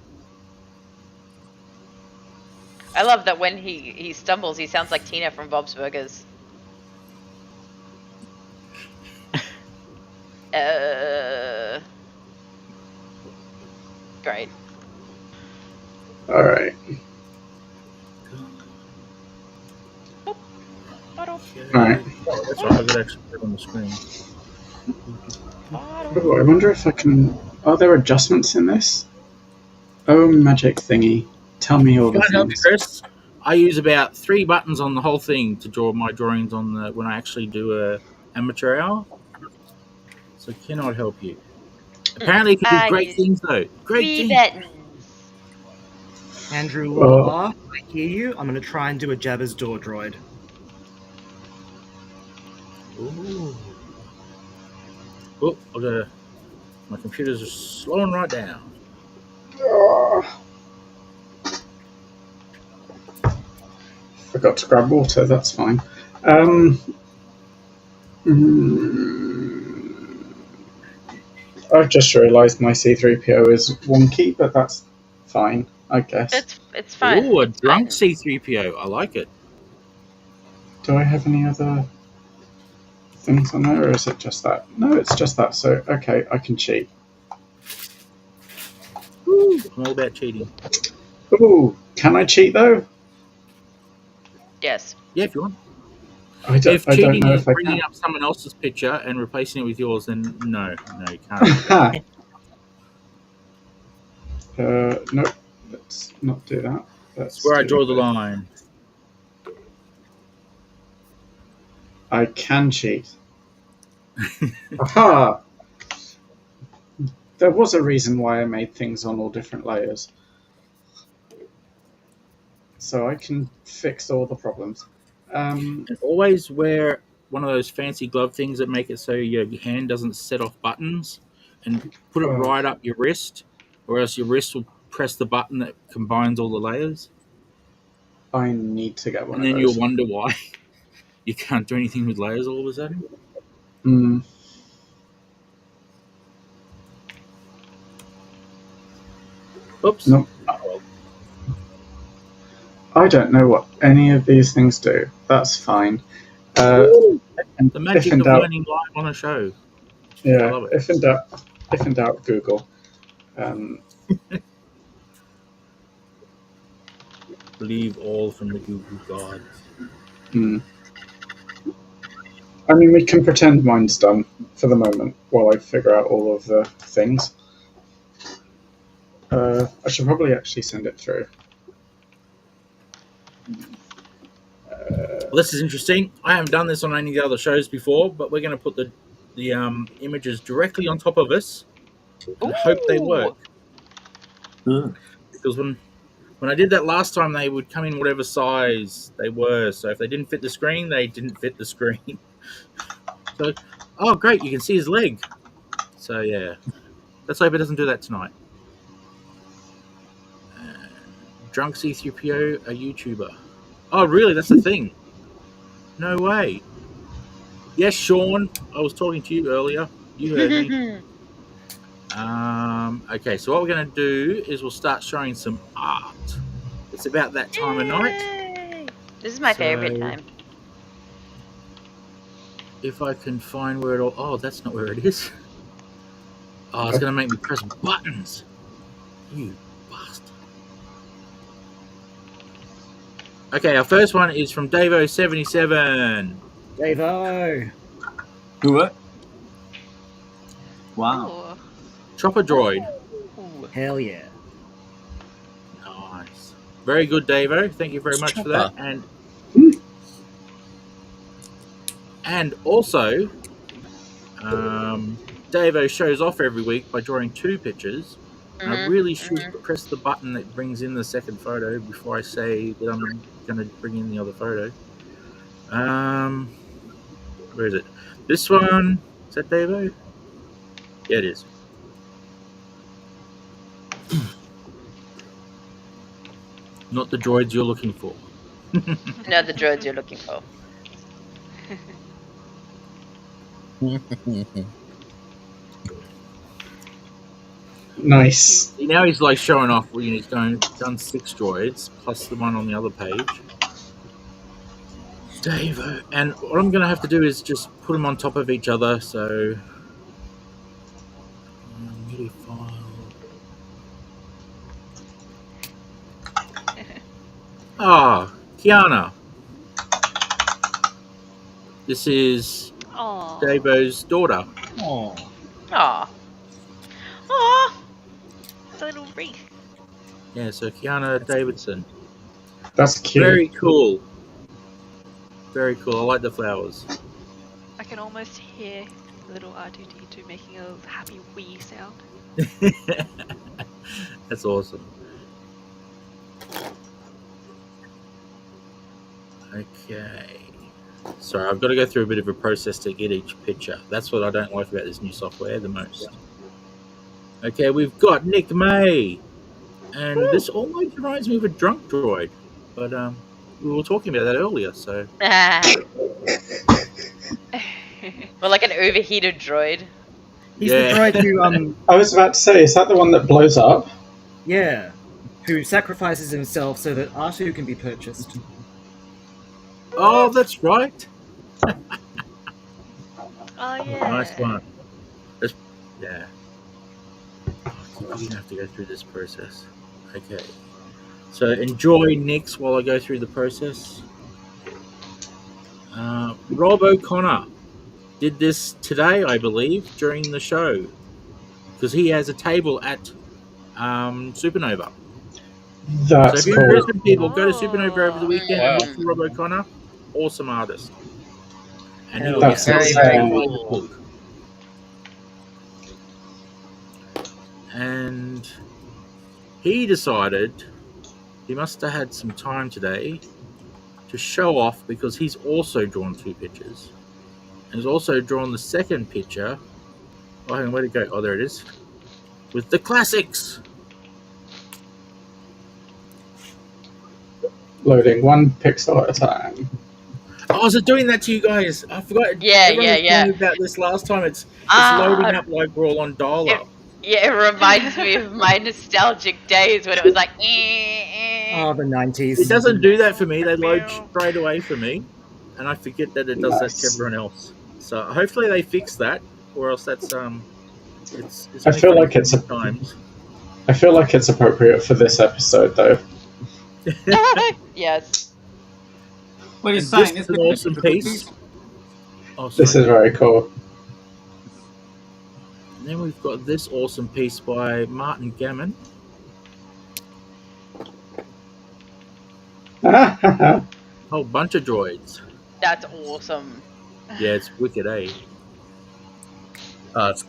I love that when he stumbles, he sounds like Tina from Bob's Burgers. Great. All right. All right. That's why I could actually put it on the screen. Oh, I wonder if I can. Are there adjustments in this? Oh, magic thingy! Tell me all the Can't help you, things. Chris. I use about 3 buttons on the whole thing to draw my drawings on the when I actually do a amateur hour. So cannot help you. Apparently, it can do great things though. Great things. Andrew Law, I hear you. I'm going to try and do a Jabba's door droid. Ooh. Oh, my computers are slowing right down. Forgot to grab water. That's fine. I've just realised my C3PO is wonky, but that's fine, I guess. It's fine. Ooh, a drunk C3PO. I like it. Do I have any other things on there, or is it just that? No, it's just that. So, okay, I can cheat. Ooh, I'm all about cheating. Ooh, can I cheat though? Yes. Yeah, if you want. If cheating don't know is if I bringing can. up someone else's picture and replacing it with yours, then no, you can't. Nope, let's not do that. That's where I draw the line. I can cheat. Aha! There was a reason why I made things on all different layers. So I can fix all the problems. And always wear one of those fancy glove things that make it so your hand doesn't set off buttons, and put it Oh. right up your wrist, or else your wrist will press the button that combines all the layers, I need to get one and of then those. you'll wonder why you can't do anything with layers all of a sudden. Mm. Oops. No. I don't know what any of these things do. That's fine. And The magic if in of doubt, learning live on a show. I yeah. love it. If in doubt, Google. Believe all from the Google gods. I mean, we can pretend mine's done for the moment while I figure out all of the things. I should probably actually send it through. Well, this is interesting. I haven't done this on any of the other shows before, but we're going to put the images directly on top of us and hope they work. Because when I did that last time, they would come in whatever size they were. So if they didn't fit the screen, they didn't fit the screen. So, oh, great, you can see his leg. So, yeah. Let's hope it doesn't do that tonight. Drunk C3PO, a YouTuber. Oh, really? That's the thing? No way. Yes, Sean, I was talking to you earlier. You heard me. Okay, so what we're going to do is we'll start showing some art. It's about that time of night. Yay! This is my favorite time. If I can find where it all... Oh, that's not where it is. Oh, it's going to make me press buttons. You bastard. Okay, our first one is from Davo77. Davo. Good. Wow. Chopper droid. Ooh. Hell yeah. Nice. Very good, Davo. Thank you very much for that. And also, Davo shows off every week by drawing 2 pictures. And I really should press the button that brings in the second photo before I say that I'm going to bring in the other photo. Where is it? This one. Is that Davo? Yeah, it is. Not the droids you're looking for. Not the droids you're looking for. Nice. Now he's like showing off. He's done 6 droids plus the one on the other page. Davo. And what I'm going to have to do is just put them on top of each other. So, MIDI file. Ah, Kiana. This is Aww. Davo's daughter. Oh. Aw. Aw. It's a little wreath. Yeah, so Kiana Davidson. That's cute. Very cool. Very cool. I like the flowers. I can almost hear little R2D2 making a happy wee sound. That's awesome. Okay. Sorry, I've got to go through a bit of a process to get each picture. That's what I don't like about this new software the most. Okay, we've got Nick May. And this almost reminds me of a drunk droid. But we were talking about that earlier, so... Well, like an overheated droid. He's the droid who, I was about to say, is that the one that blows up? yeah, who sacrifices himself so that R2 can be purchased. Oh, that's right. Oh yeah. Nice one. Yeah. You didn't have to go through this process. Okay. So enjoy Nick's while I go through the process. Rob O'Connor did this today, I believe, during the show. Because he has a table at Supernova. That's so if you're cool. interested, people, go to Supernova over the weekend and look for Rob O'Connor. Awesome artist. And he will That's be very, very selling cool. the book. And he decided he must have had some time today to show off, because he's also drawn 2 pictures. and has also drawn the second picture. Oh, hang on, where'd it go? Oh, there it is. With the classics. Loading 1 pixel at a time. Oh, was it doing that to you guys? I forgot. Yeah, Everyone yeah, was yeah. telling me about this last time. It's Ah, loading up like we're all on dial-up. yeah, it reminds me of my nostalgic days when it was like, Oh, the 90s. It doesn't do that for me. They load Meow. straight away for me, and I forget that it does that to Nice. everyone else. So hopefully they fix that, or else that's it's I feel only like it's a- times. I feel like it's appropriate for this episode, though. yes. What are you And saying? this is This an awesome piece. Oh, This sorry. is very cool. And then we've got this awesome piece by Martin Gammon. Whole bunch of droids. That's awesome. Yeah, it's wicked, eh? It's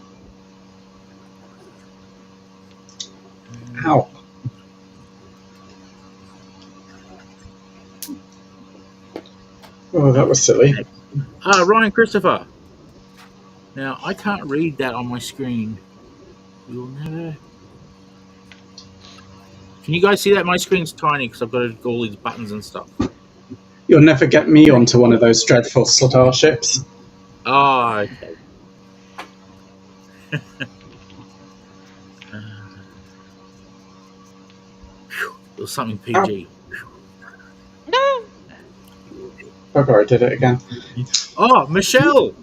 Ow. Oh, that was silly. Ryan Christopher. Now, I can't read that on my screen. You'll never... Can you guys see that? My screen's tiny because I've got all these buttons and stuff. You'll never get me onto one of those dreadful starships. Oh, okay. It was something PG. No. Bugger, I did it again. Oh, Michelle!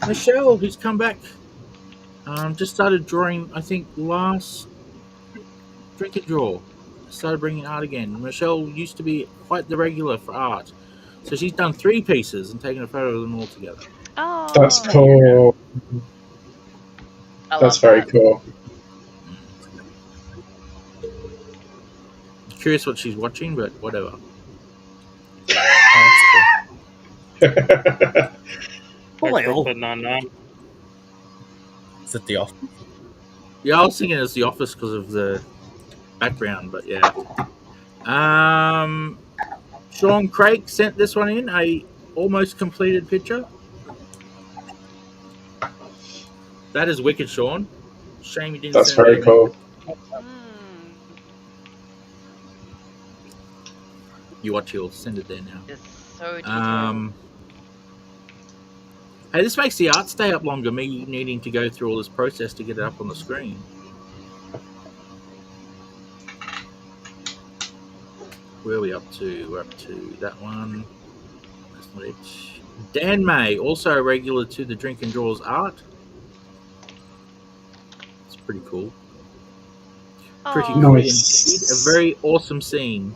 Michelle, who's come back. Just started drawing, I think, last Drink and Draw. Started bringing art again. Michelle used to be quite the regular for art. So she's done 3 pieces and taken a photo of them all together. Oh. That's cool. I That's love very that. cool. Curious what she's watching, but whatever. Well, Brooklyn Nine-Nine. Is it the off? Yeah, I was thinking it's The Office because of the background, but yeah. Sean Craig sent this one in, a almost completed picture. That is wicked, Sean. Shame you didn't That's send very that. cool. Mm. You watch, you'll send it there now. It's so detailed. Hey, this makes the art stay up longer, me needing to go through all this process to get it up on the screen. Where are we up to? We're up to that one. That's not it. Dan May, also a regular to the Drink and Draws art. It's pretty cool. Pretty Aw. cool Nice. indeed. A very awesome scene.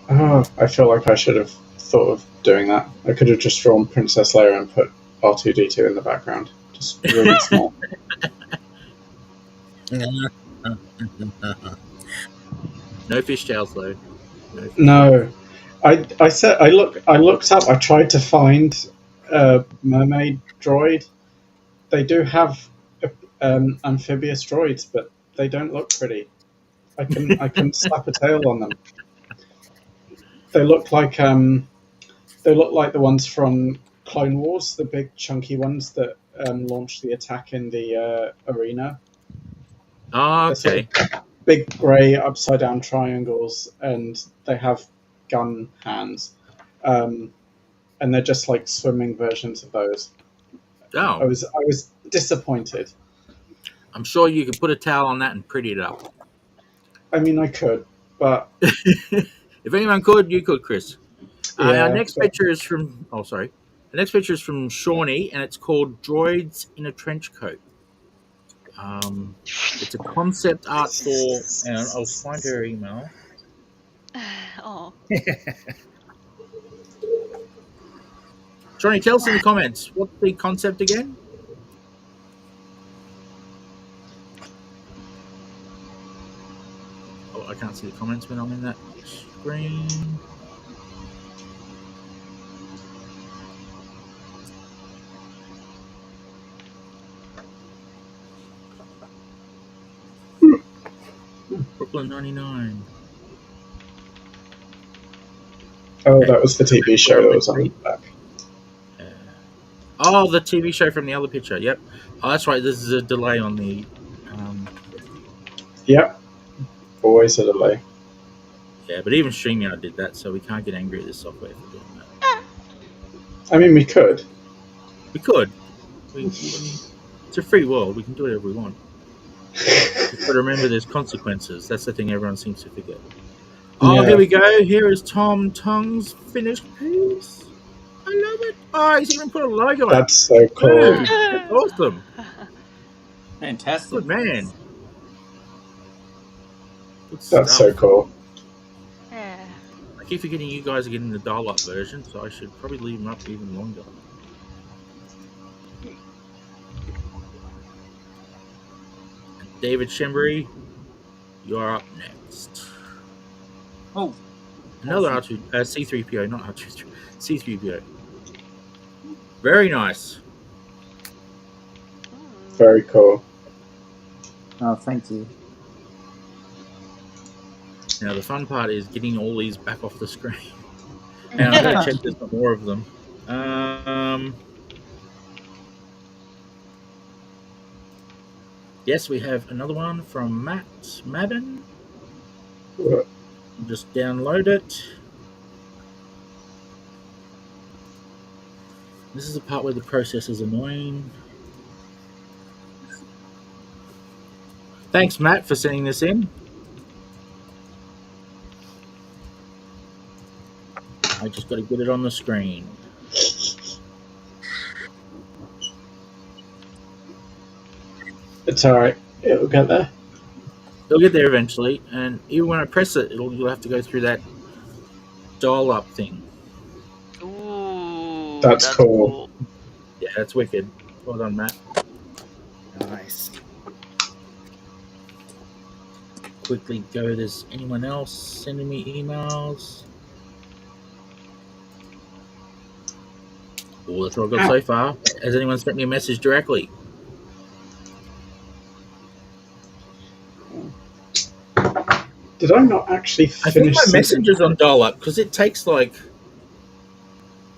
Oh, I feel like I should have thought of doing that. I could have just drawn Princess Leia and put R2-D2 in the background. Just really small. No fishtails though. No. I said I looked up, I tried to find a mermaid droid. They do have amphibious droids, but they don't look pretty. I can slap a tail on them. They look like the ones from Clone Wars, the big chunky ones that launched the attack in the arena. Oh, They're sort okay. of big grey upside down triangles, and they have gun hands, and they're just like swimming versions of those. I Oh, was disappointed. I'm sure you could put a towel on that and pretty it up. I mean, I could, but If anyone could, you could, Chris. Yeah, Our next but- picture is from... Oh, sorry. The next picture is from Shawnee, and it's called Droids in a Trench Coat. It's a concept art for... Hang on, I'll find her email. Oh. Shawnee, tell us in the comments, what's the concept again? Oh, I can't see the comments when I'm in that screen. Brooklyn 99. oh, that was the TV show that was on the back. Oh, the TV show from the other picture. Yep. Oh, that's right. This is a delay on the. Yep. Always a delay. Yeah, but even StreamYard did that, so we can't get angry at this software for doing that. I mean, we could. We could. It's a free world. We can do whatever we want. But remember, there's consequences. That's the thing everyone seems to forget. Oh, Yeah. here we go. Here is Tom Tung's finished piece. I love it. Oh, he's even put a logo on it. That's so cool. Dude, that's awesome. Fantastic. Good man. Good That's so stuff. cool. Yeah. I keep forgetting you guys are getting the dial-up version, so I should probably leave them up even longer. David Shembury, you're up next. Oh, Another R2, C3PO, not R2, C3PO. Very nice. Very cool. oh, thank you. Now the fun part is getting all these back off the screen. And I'm going to check there's more of them. Yes, we have another one from Matt Madden. What? Just download it. This is the part where the process is annoying. Thanks, Matt, for sending this in. I just got to get it on the screen. It's alright. It'll get there. It'll get there eventually, and even when I press it, you'll have to go through that dial-up thing. Ooh, That's cool. Yeah, that's wicked. Well done, Matt. Nice. Quickly go. There's anyone else sending me emails? Oh, that's what I've got so far. Has anyone sent me a message directly? Did I not actually I think finish my something? message is on dial-up because it takes like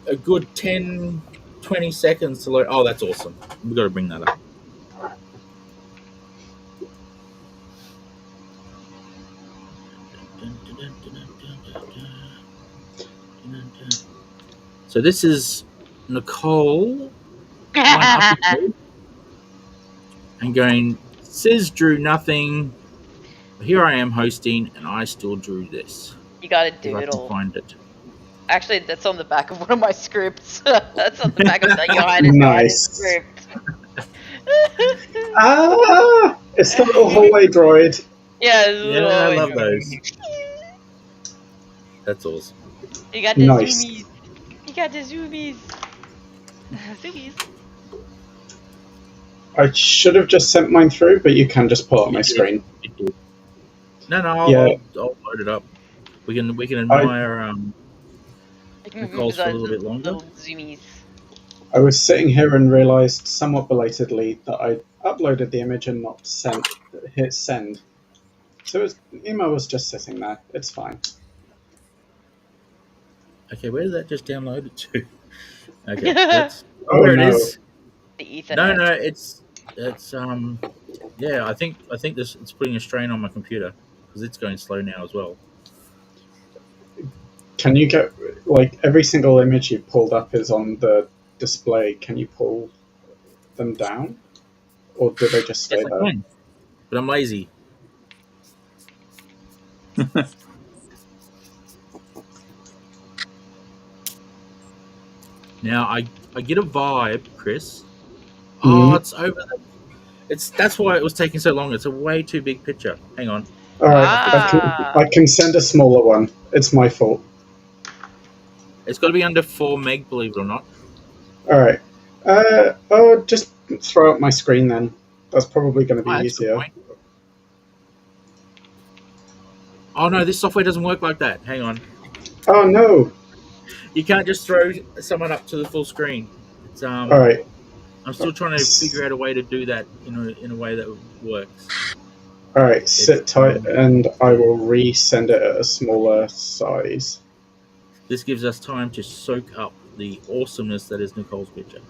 a good 10, 20 seconds to load. Oh, that's awesome. We've got to bring that up. So this is Nicole and going, Sis drew nothing. Here I am hosting, and I still drew this. You gotta If do I it can all. find it. Actually, that's on the back of one of my scripts. That's on the back of the guided Nice. script. Ah! It's the little hallway droid. Yeah, Yeah, I love those. That's awesome. You got the Nice. zoomies. You got the zoomies. Zoomies. I should have just sent mine through, but you can just pull up my screen. No, I'll load it up. We can admire Nicole's for a little bit longer. Little zoomies. I was sitting here and realised somewhat belatedly that I uploaded the image and not hit send. So the email was just sitting there. It's fine. Okay, where did that just download it to? Okay, that's Oh, there no. it is. The Ethernet. No, it's yeah. I think it's putting a strain on my computer because it's going slow now as well. Can you get, like, every single image you pulled up is on the display. Can you pull them down? Or do they just stay Yes, I there? can. But I'm lazy. Now I get a vibe, Chris. Oh, Mhm. it's over. That's why it was taking so long. It's a way too big picture. Hang on. Alright, Ah. I can send a smaller one. It's my fault. It's got to be under 4 meg, believe it or not. Alright. Just throw up my screen then. That's probably going to Oh, be that's a good easier. point. Oh no, this software doesn't work like that. Hang on. Oh no! You can't just throw someone up to the full screen. It's Alright. I'm still trying to figure out a way to do that in a way that works. Alright, sit tight and I will resend it at a smaller size. This gives us time to soak up the awesomeness that is Nicole's picture.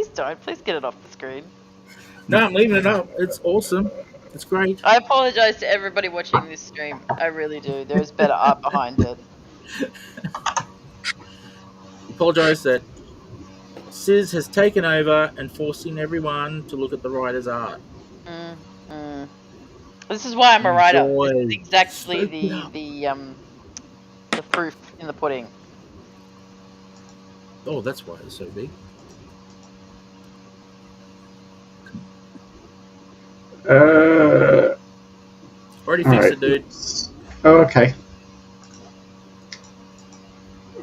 Please don't. Please get it off the screen. No, I'm leaving it up. It's awesome. It's great. I apologize to everybody watching this stream. I really do. There's better art behind it. Apologise that Sis has taken over and forcing everyone to look at the writer's art. This is why I'm a writer. This is Enjoy. exactly Soak it up. the proof in the pudding. Oh, that's why it's so big. Already fixed it, dude. Oh, okay.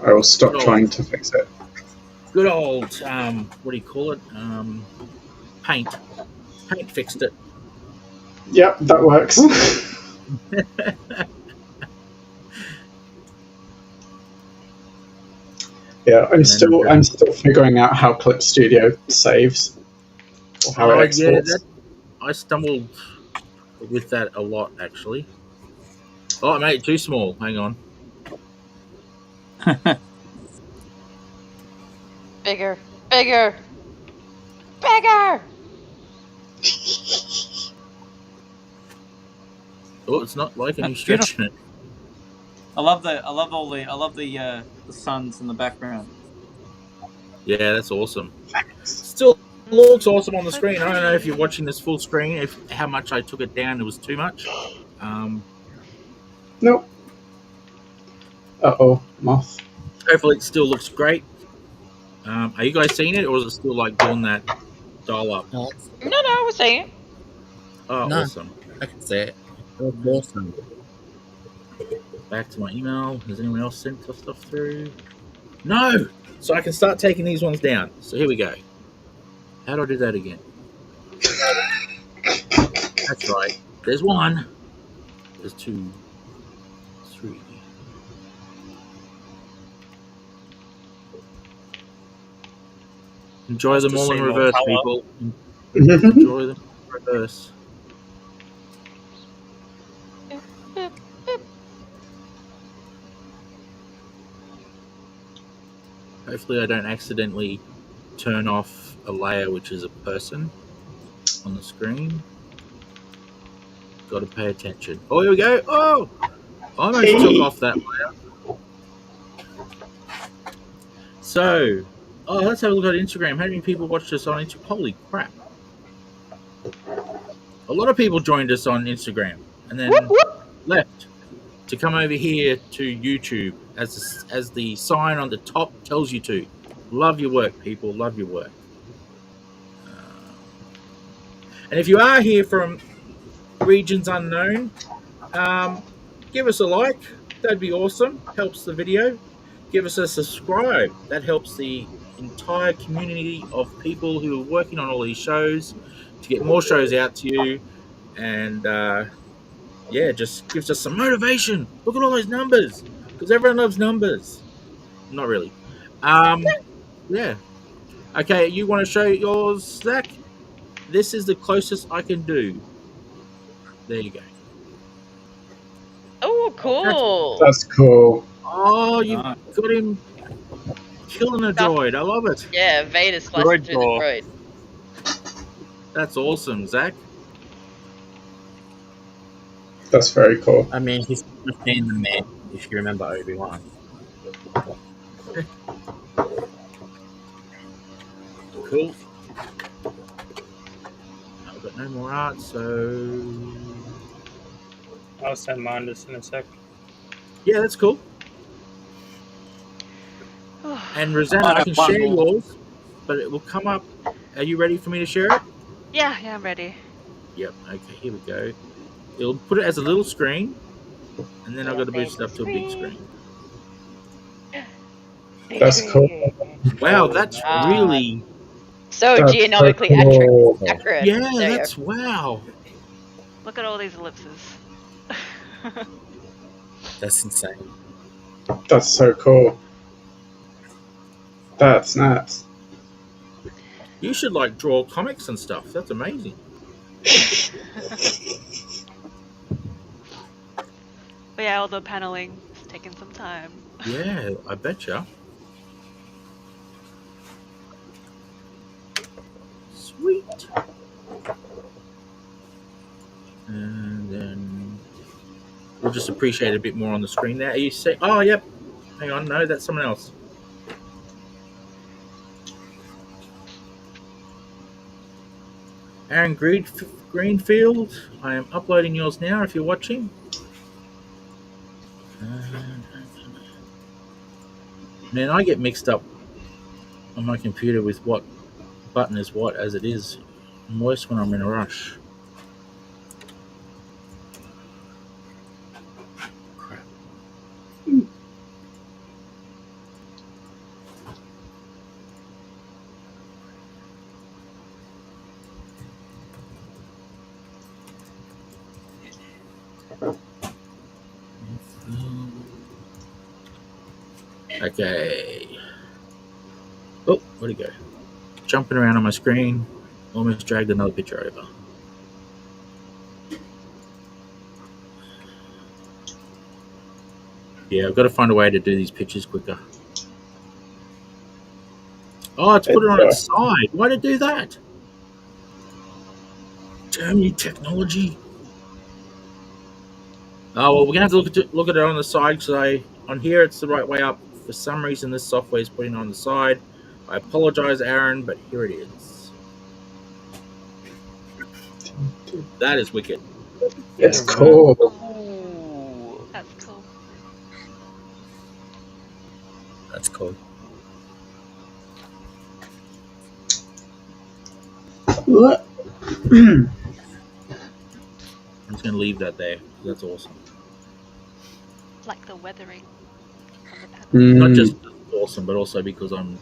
I will stop Good trying old- to fix it. Good old, what do you call it? Paint. Paint fixed it. Yep, that works. Yeah, I'm still figuring out how Clip Studio saves or how it exports. I stumbled with that a lot, actually. Oh, I made it too small. Hang on. Bigger. Bigger. Bigger. Oh, it's not like any stretching it. I love the suns in the background. Yeah, that's awesome. Still looks awesome on the So screen. I don't know if pretty. you're watching this full screen, if how much I took it down, it was too much. Nope. Uh-oh, moth. Hopefully it still looks great. Are you guys seeing it, or is it still like doing that dial up? No, we're seeing it. Oh, No. awesome. I can see it. It was awesome. Back to my email. Has anyone else sent stuff through? No! So I can start taking these ones down. So here we go. How do I do that again? That's right. There's one. There's 2, 3. Enjoy them all in reverse, people. Enjoy them in reverse. Hopefully I don't accidentally turn off a layer which is a person on the screen. Got to pay attention. Oh, here we go. Oh! I almost took off that layer. So, let's have a look at Instagram. How many people watched us on Instagram? Holy crap. A lot of people joined us on Instagram and then left to come over here to YouTube as the sign on the top tells you to. Love your work, people. Love your work. And if you are here from regions unknown, give us a like. That'd be awesome. Helps the video. Give us a subscribe. That helps the entire community of people who are working on all these shows to get more shows out to you. And yeah, just gives us some motivation. Look at all those numbers, because everyone loves numbers. Not really. Yeah. Okay, you want to show yours, Zach? This is the closest I can do. There you go. Oh, cool. That's cool. Oh, you got him killing a droid. I love it. Yeah, Vader slicing Droid through door. the droid. That's awesome, Zach. That's very cool. I mean, he's in the man, if you remember Obi-Wan. Cool. I've got no more art, so I'll send mine just in a sec. yeah, that's cool. And Rosanna, I can share yours, but it will come up. Are you ready for me to share it? Yeah, I'm ready. Yep. Okay, here we go. It'll put it as a little screen, and then I've got to boost it up to a big screen. That's cool. Wow, that's really So That's geonomically so cool. accurate. yeah. There you go. That's wow. Look at all these ellipses. That's insane. That's so cool. That's nuts. You should like draw comics and stuff. That's amazing. But yeah, all the paneling is taking some time. Yeah, I betcha. And then we'll just appreciate it a bit more on the screen there. Are you say? Oh, yep. Hang on, no, that's someone else. Aaron Greenfield, I am uploading yours now if you're watching. Man, I get mixed up on my computer with what button is what as it is. I'm worse when I'm in a rush. Crap. Okay. Oh, where'd it go? Jumping around on my screen. Almost dragged another picture over. Yeah, I've got to find a way to do these pictures quicker. Oh, it's put it on its side. Why did it do that? Damn you, technology. Oh, well, we're going to have to look at it on the side because on here it's the right way up. For some reason, this software is putting it on the side. I apologize, Aaron, but here it is. That is wicked. It's cool. Ooh. That's cool. That's cool. What? I'm just going to leave that there. That's awesome. Like the weathering on the panel. Not just awesome, but also because I'm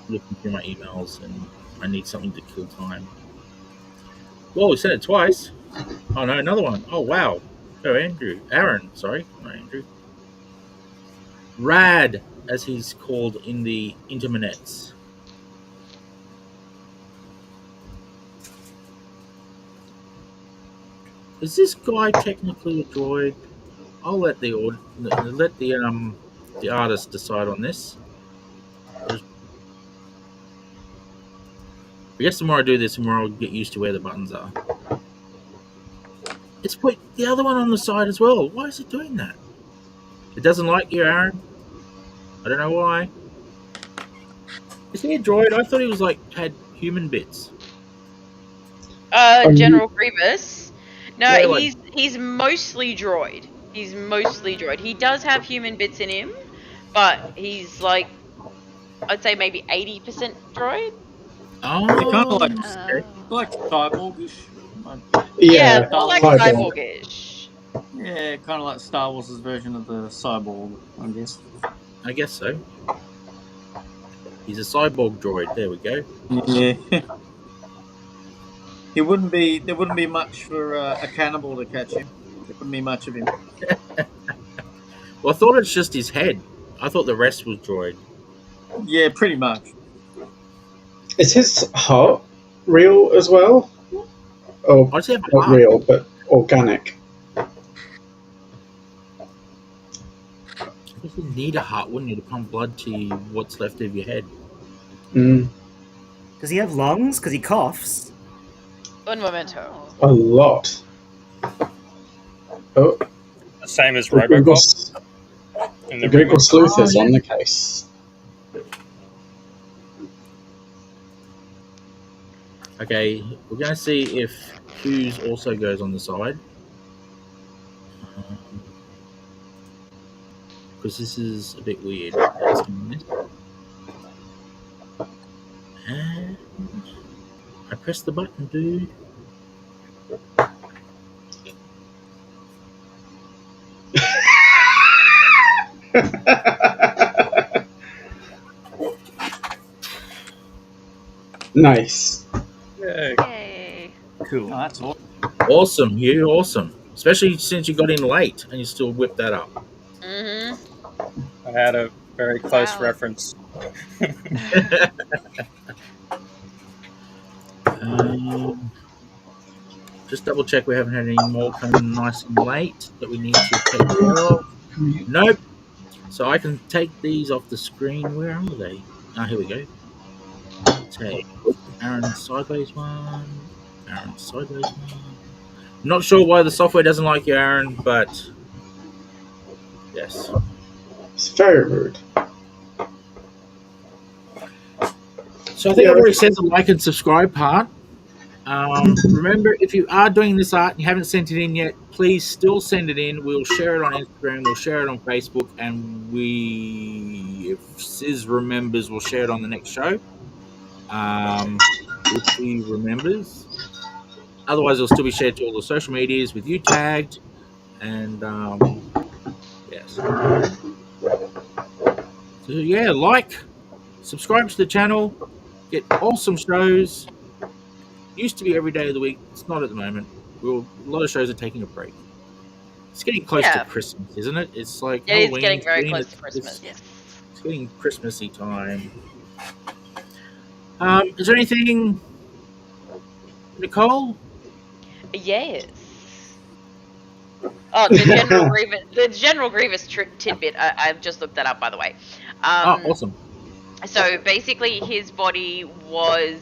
looking through my emails and I need something to kill time. Whoa, we said it twice. Oh no, another one. Oh wow. Oh, Aaron, sorry, not Andrew. Rad, as he's called in the interminets. Is this guy technically a droid? I'll let the artist decide on this. I guess the more I do this, the more I'll get used to where the buttons are. It's put the other one on the side as well. Why is it doing that? It doesn't like you, Aaron. I don't know why. Is he a droid? I thought he was had human bits. General Grievous. No, Yeah, like- he's mostly droid. He's mostly droid. He does have human bits in him, but he's I'd say maybe 80% droid. Oh, They're kind of like cyborgish. Yeah, more like cyborg. cyborgish. Yeah, kind of like Star Wars' version of the cyborg, I guess. I guess so. He's a cyborg droid. There we go. Yeah. There wouldn't be much for a cannibal to catch him. There wouldn't be much of him. Well, I thought it's just his head. I thought the rest was droid. Yeah, pretty much. Is his heart real as well? Oh, I just have a not heart. real, but organic. I guess you need a heart, wouldn't you, to pump blood to what's left of your head? Does he have lungs? Because he coughs. Un momento. A lot. Oh, Same as the Google, Robocop. In the the Google sleuth Oh, is yeah. on the case. Okay, we're going to see if Q's also goes on the side. Because this is a bit weird. And I pressed the button, dude. Nice. Yay. Cool. Oh, that's awesome. Awesome, you awesome. Especially since you got in late and you still whipped that up. Mm-hmm. I had a very close Wow. reference. Just double check we haven't had any more coming nice and late that we need to take care of. Nope. So I can take these off the screen. Where are they? Ah, here we go. Take. Aaron sideways one. Aaron sideways one. Not sure why the software doesn't like you, Aaron, but yes. It's very rude. So I think Yeah. I've already said the like and subscribe part. Remember, if you are doing this art and you haven't sent it in yet, please still send it in. We'll share it on Instagram, we'll share it on Facebook, and if Sis remembers, we'll share it on the next show. If he remembers. Otherwise, it'll still be shared to all the social medias with you tagged. And yes. So yeah, like, subscribe to the channel, get awesome shows. Used to be every day of the week. It's not at the moment. A lot of shows are taking a break. It's getting close to Christmas, isn't it? It's like It is Halloween. getting very close to Christmas. Yes. It's getting Christmassy time. Is there anything, Nicole? Yes. Oh, the general grievous tidbit. I've just looked that up, by the way. Awesome. So basically, his body was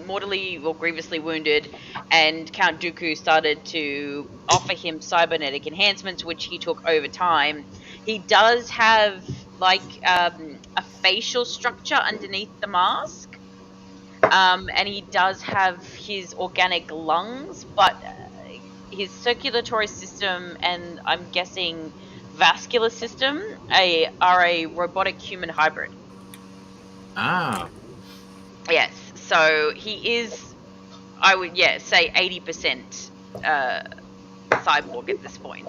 mortally or grievously wounded, and Count Dooku started to offer him cybernetic enhancements, which he took over time. He does have like a facial structure underneath the mask, and he does have his organic lungs, but his circulatory system and I'm guessing vascular system are a robotic human hybrid. Ah. Yes, so he is, I would say 80% cyborg at this point.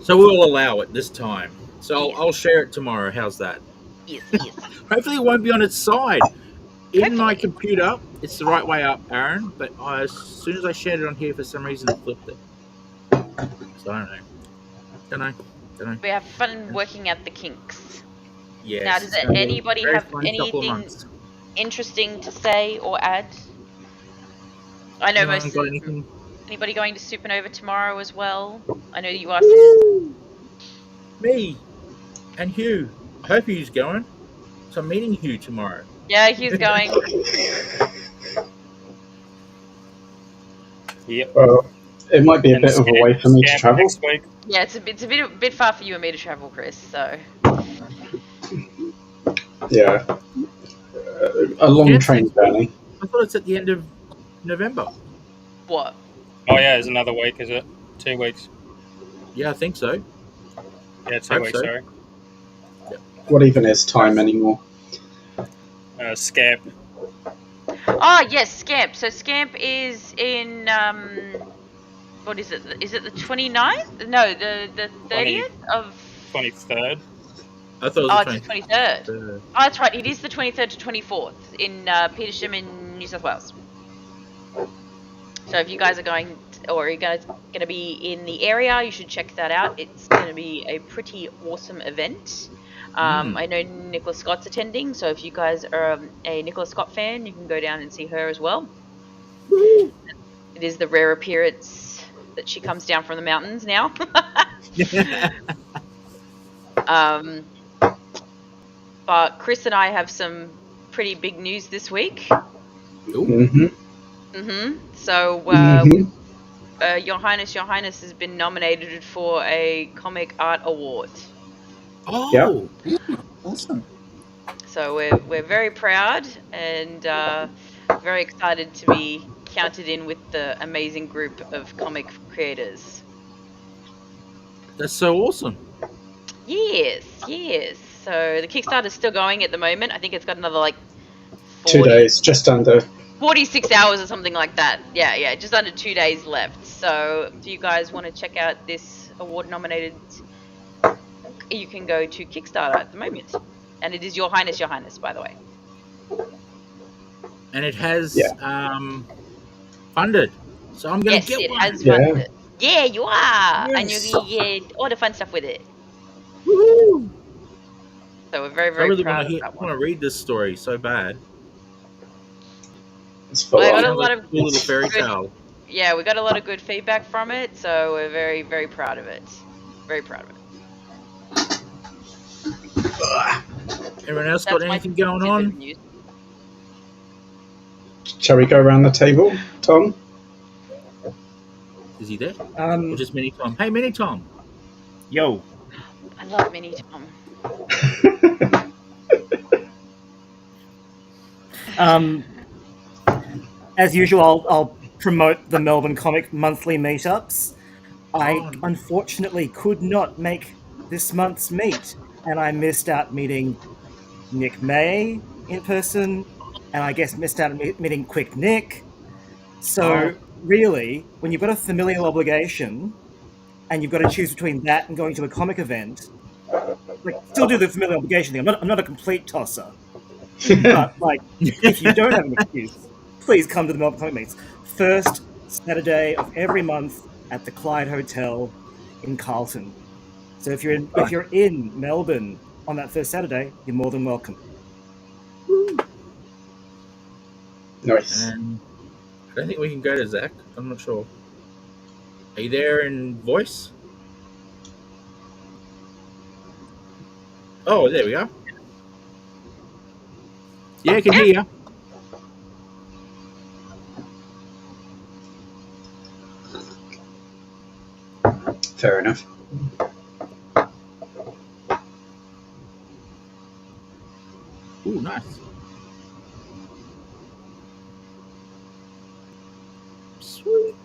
So we'll allow it this time. So I'll share it tomorrow. How's that? Yes. Hopefully it won't be on its side. In my computer, it's the right way up, Aaron, but as soon as I shared it on here, for some reason it flipped it. So I don't know. We have fun working out the kinks. Yes. Now, does anybody have anything interesting to say or add? I know most of anybody going to Supernova tomorrow as well. I know you are. Me and Hugh. I hope Hugh's going. So I'm meeting Hugh tomorrow. Yeah, Hugh's going. Yep. Well, it might be a bit of a way for me to travel. Next week. Yeah, it's a bit far for you and me to travel, Chris. So. Yeah. A long train journey. I thought it's at the end of November. What? Oh yeah, it's another week, is it? 2 weeks. Yeah, I think so. Yeah, 2 weeks, sorry. What even is time anymore? Scamp. Oh yes, Scamp. So Scamp is in what is it? Is it the 29th? No, the 30th of 23rd. I thought it was the 23rd. Oh, that's right. It is the 23rd to 24th in Petersham in New South Wales. So if you guys are going, or you guys going to be in the area, you should check that out. It's going to be a pretty awesome event. I know Nicola Scott's attending, so if you guys are a Nicola Scott fan, you can go down and see her as well. Woo! It is the rare appearance that she comes down from the mountains now. But Chris and I have some pretty big news this week. So, Your Highness has been nominated for a Comic Art Award. Oh, yep. Awesome. So we're very proud and very excited to be counted in with the amazing group of comic creators. That's so awesome. Yes. So the Kickstarter's still going at the moment. I think it's got another 2 days, just under 46 hours or something like that. Yeah, just under 2 days left. So if you guys want to check out this award nominated, you can go to Kickstarter at the moment. And it is Your Highness, by the way. And it has funded. So I'm going to get one. Yes, it has funded. Yeah, you are. Yes. And you're going to get all the fun stuff with it. Woohoo! So we're very, very proud of that I one. want to read this story so bad. It's full I got a lot of cool little fairy tale. Yeah, we got a lot of good feedback from it, so we're very, very proud of it. Very proud of it. Everyone else got That's my anything going bit of on? news. Shall we go around the table, Tom? Is he there? Or just Mini Tom? Hey, Mini Tom. Yo. I love Mini Tom. As usual, I'll promote the Melbourne Comic Monthly meetups. I unfortunately could not make this month's meet, and I missed out meeting Nick May in person, and I guess missed out meeting Quick Nick. So really, when you've got a familial obligation, and you've got to choose between that and going to a comic event, like still do the familial obligation thing. I'm not a complete tosser, but like if you don't have an excuse, please come to the Melbourne Comic Meets. First Saturday of every month at the Clyde Hotel in Carlton. So if you're in Melbourne on that first Saturday, you're more than welcome. Nice. I don't think we can go to Zach. I'm not sure. Are you there in voice? Oh, there we go. Yeah, I can hear you. Fair enough. Ooh, nice. Sweet.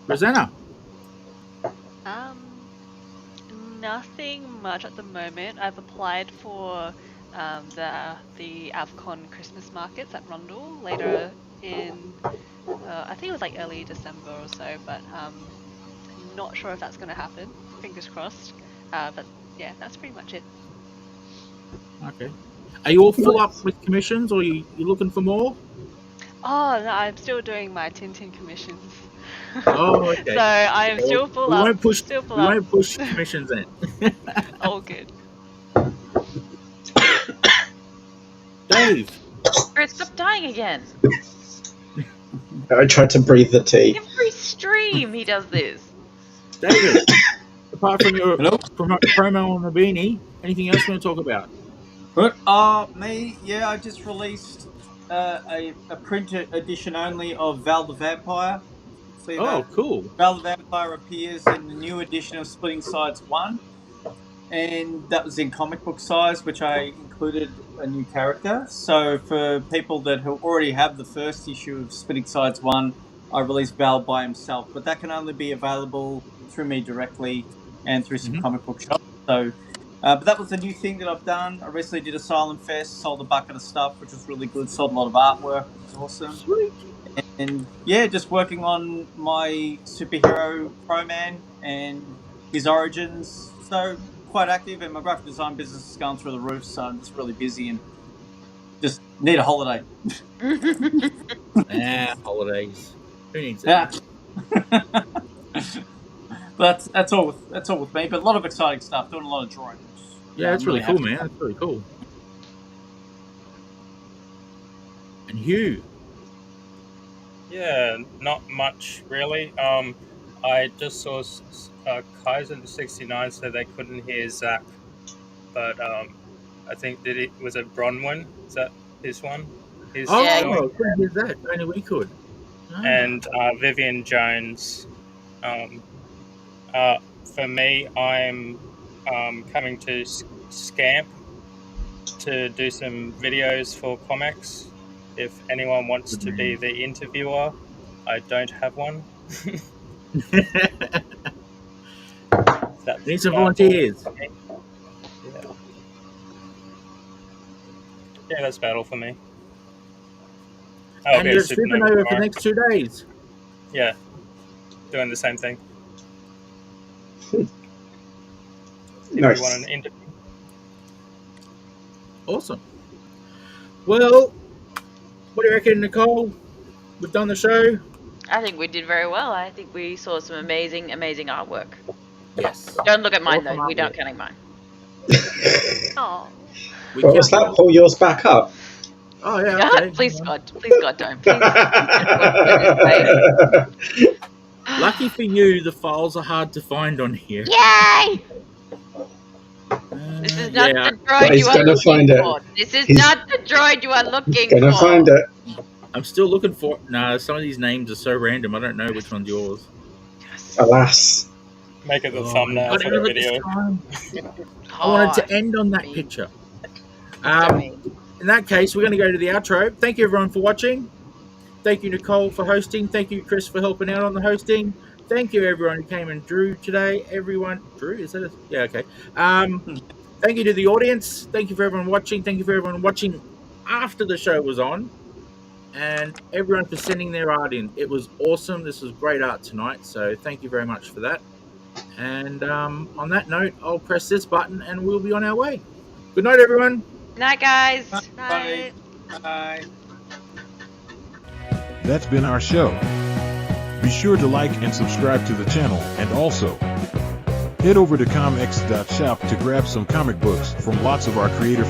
Rosanna. Nothing much at the moment. I've applied for the AvCon Christmas markets at Rundle later in, I think it was like early December or so, but not sure if that's going to happen. Fingers crossed. But yeah, that's pretty much it. Okay. Are you all full up with commissions, or you looking for more? Oh, no, I'm still doing my Tintin commissions. Oh, okay. So I am still full we up. Won't push, still full we up. won't push commissions in. All good. Dave. Chris, stop dying again. I tried to breathe the tea. Every stream he does this. David, apart from your promo on the beanie, anything else you want to talk about? Me, yeah, I just released a print edition only of Val the Vampire. See that? Cool. Val the Vampire appears in the new edition of Splitting Sides 1, and that was in comic book size, which I included a new character. So for people that already have the first issue of Splitting Sides 1, I released Val by himself, but that can only be available through me directly and through some comic book shops. So, but that was a new thing that I've done. I recently did Asylum Fest, sold a bucket of stuff, which was really good. Sold a lot of artwork, which was awesome. Sweet. And yeah, just working on my superhero Pro Man and his origins. So quite active, and my graphic design business is going through the roof. So I'm just really busy and just need a holiday. Holidays. Who needs that? But that's all with me. But a lot of exciting stuff. Doing a lot of drawing. Yeah, that's really cool, man. That's really cool. And Hugh. Yeah, not much really. I just saw Kaiser 69, so they couldn't hear Zach. But I think that it was a Bronwyn. Is that his one? Couldn't hear that. Only we could. And Vivian Jones. For me, I'm coming to Scamp to do some videos for comics. If anyone wants to be the interviewer, I don't have one. Need some volunteers. Yeah, that's battle for me. And you're Supernova for the next 2 days. Yeah, doing the same thing. If Nice. you want an interview. Awesome. Well, what do you reckon, Nicole? We've done the show. I think we did very well. I think we saw some amazing, amazing artwork. Yes. Don't look at mine, Awesome though. We artwork. don't count mine. Oh. What was that? Pull yours back up. Oh, yeah. God, Okay. please, God, don't. Please. Lucky for you, the files are hard to find on here. Yay! This is not Yeah. the droid He's you are gonna looking find it. for. This is He's- not the droid you are looking Gonna for. find it. I'm still looking for. No, some of these names are so random. I don't know which one's yours. Alas. Make it the Oh, thumbnail got for out the of it this video. time. I wanted to end on that mean. picture. So mean. In that case, we're going to go to the outro. Thank you, everyone, for watching. Thank you, Nicole, for hosting. Thank you, Chris, for helping out on the hosting. Thank you, everyone who came and drew today. Everyone, Drew, is that a... Yeah, okay. Thank you to the audience. Thank you for everyone watching. Thank you for everyone watching after the show was on. And everyone for sending their art in. It was awesome. This was great art tonight. So thank you very much for that. And on that note, I'll press this button and we'll be on our way. Good night, everyone. Night, guys. Bye. Bye. That's been our show. Be sure to like and subscribe to the channel, and also head over to comics.shop to grab some comic books from lots of our creator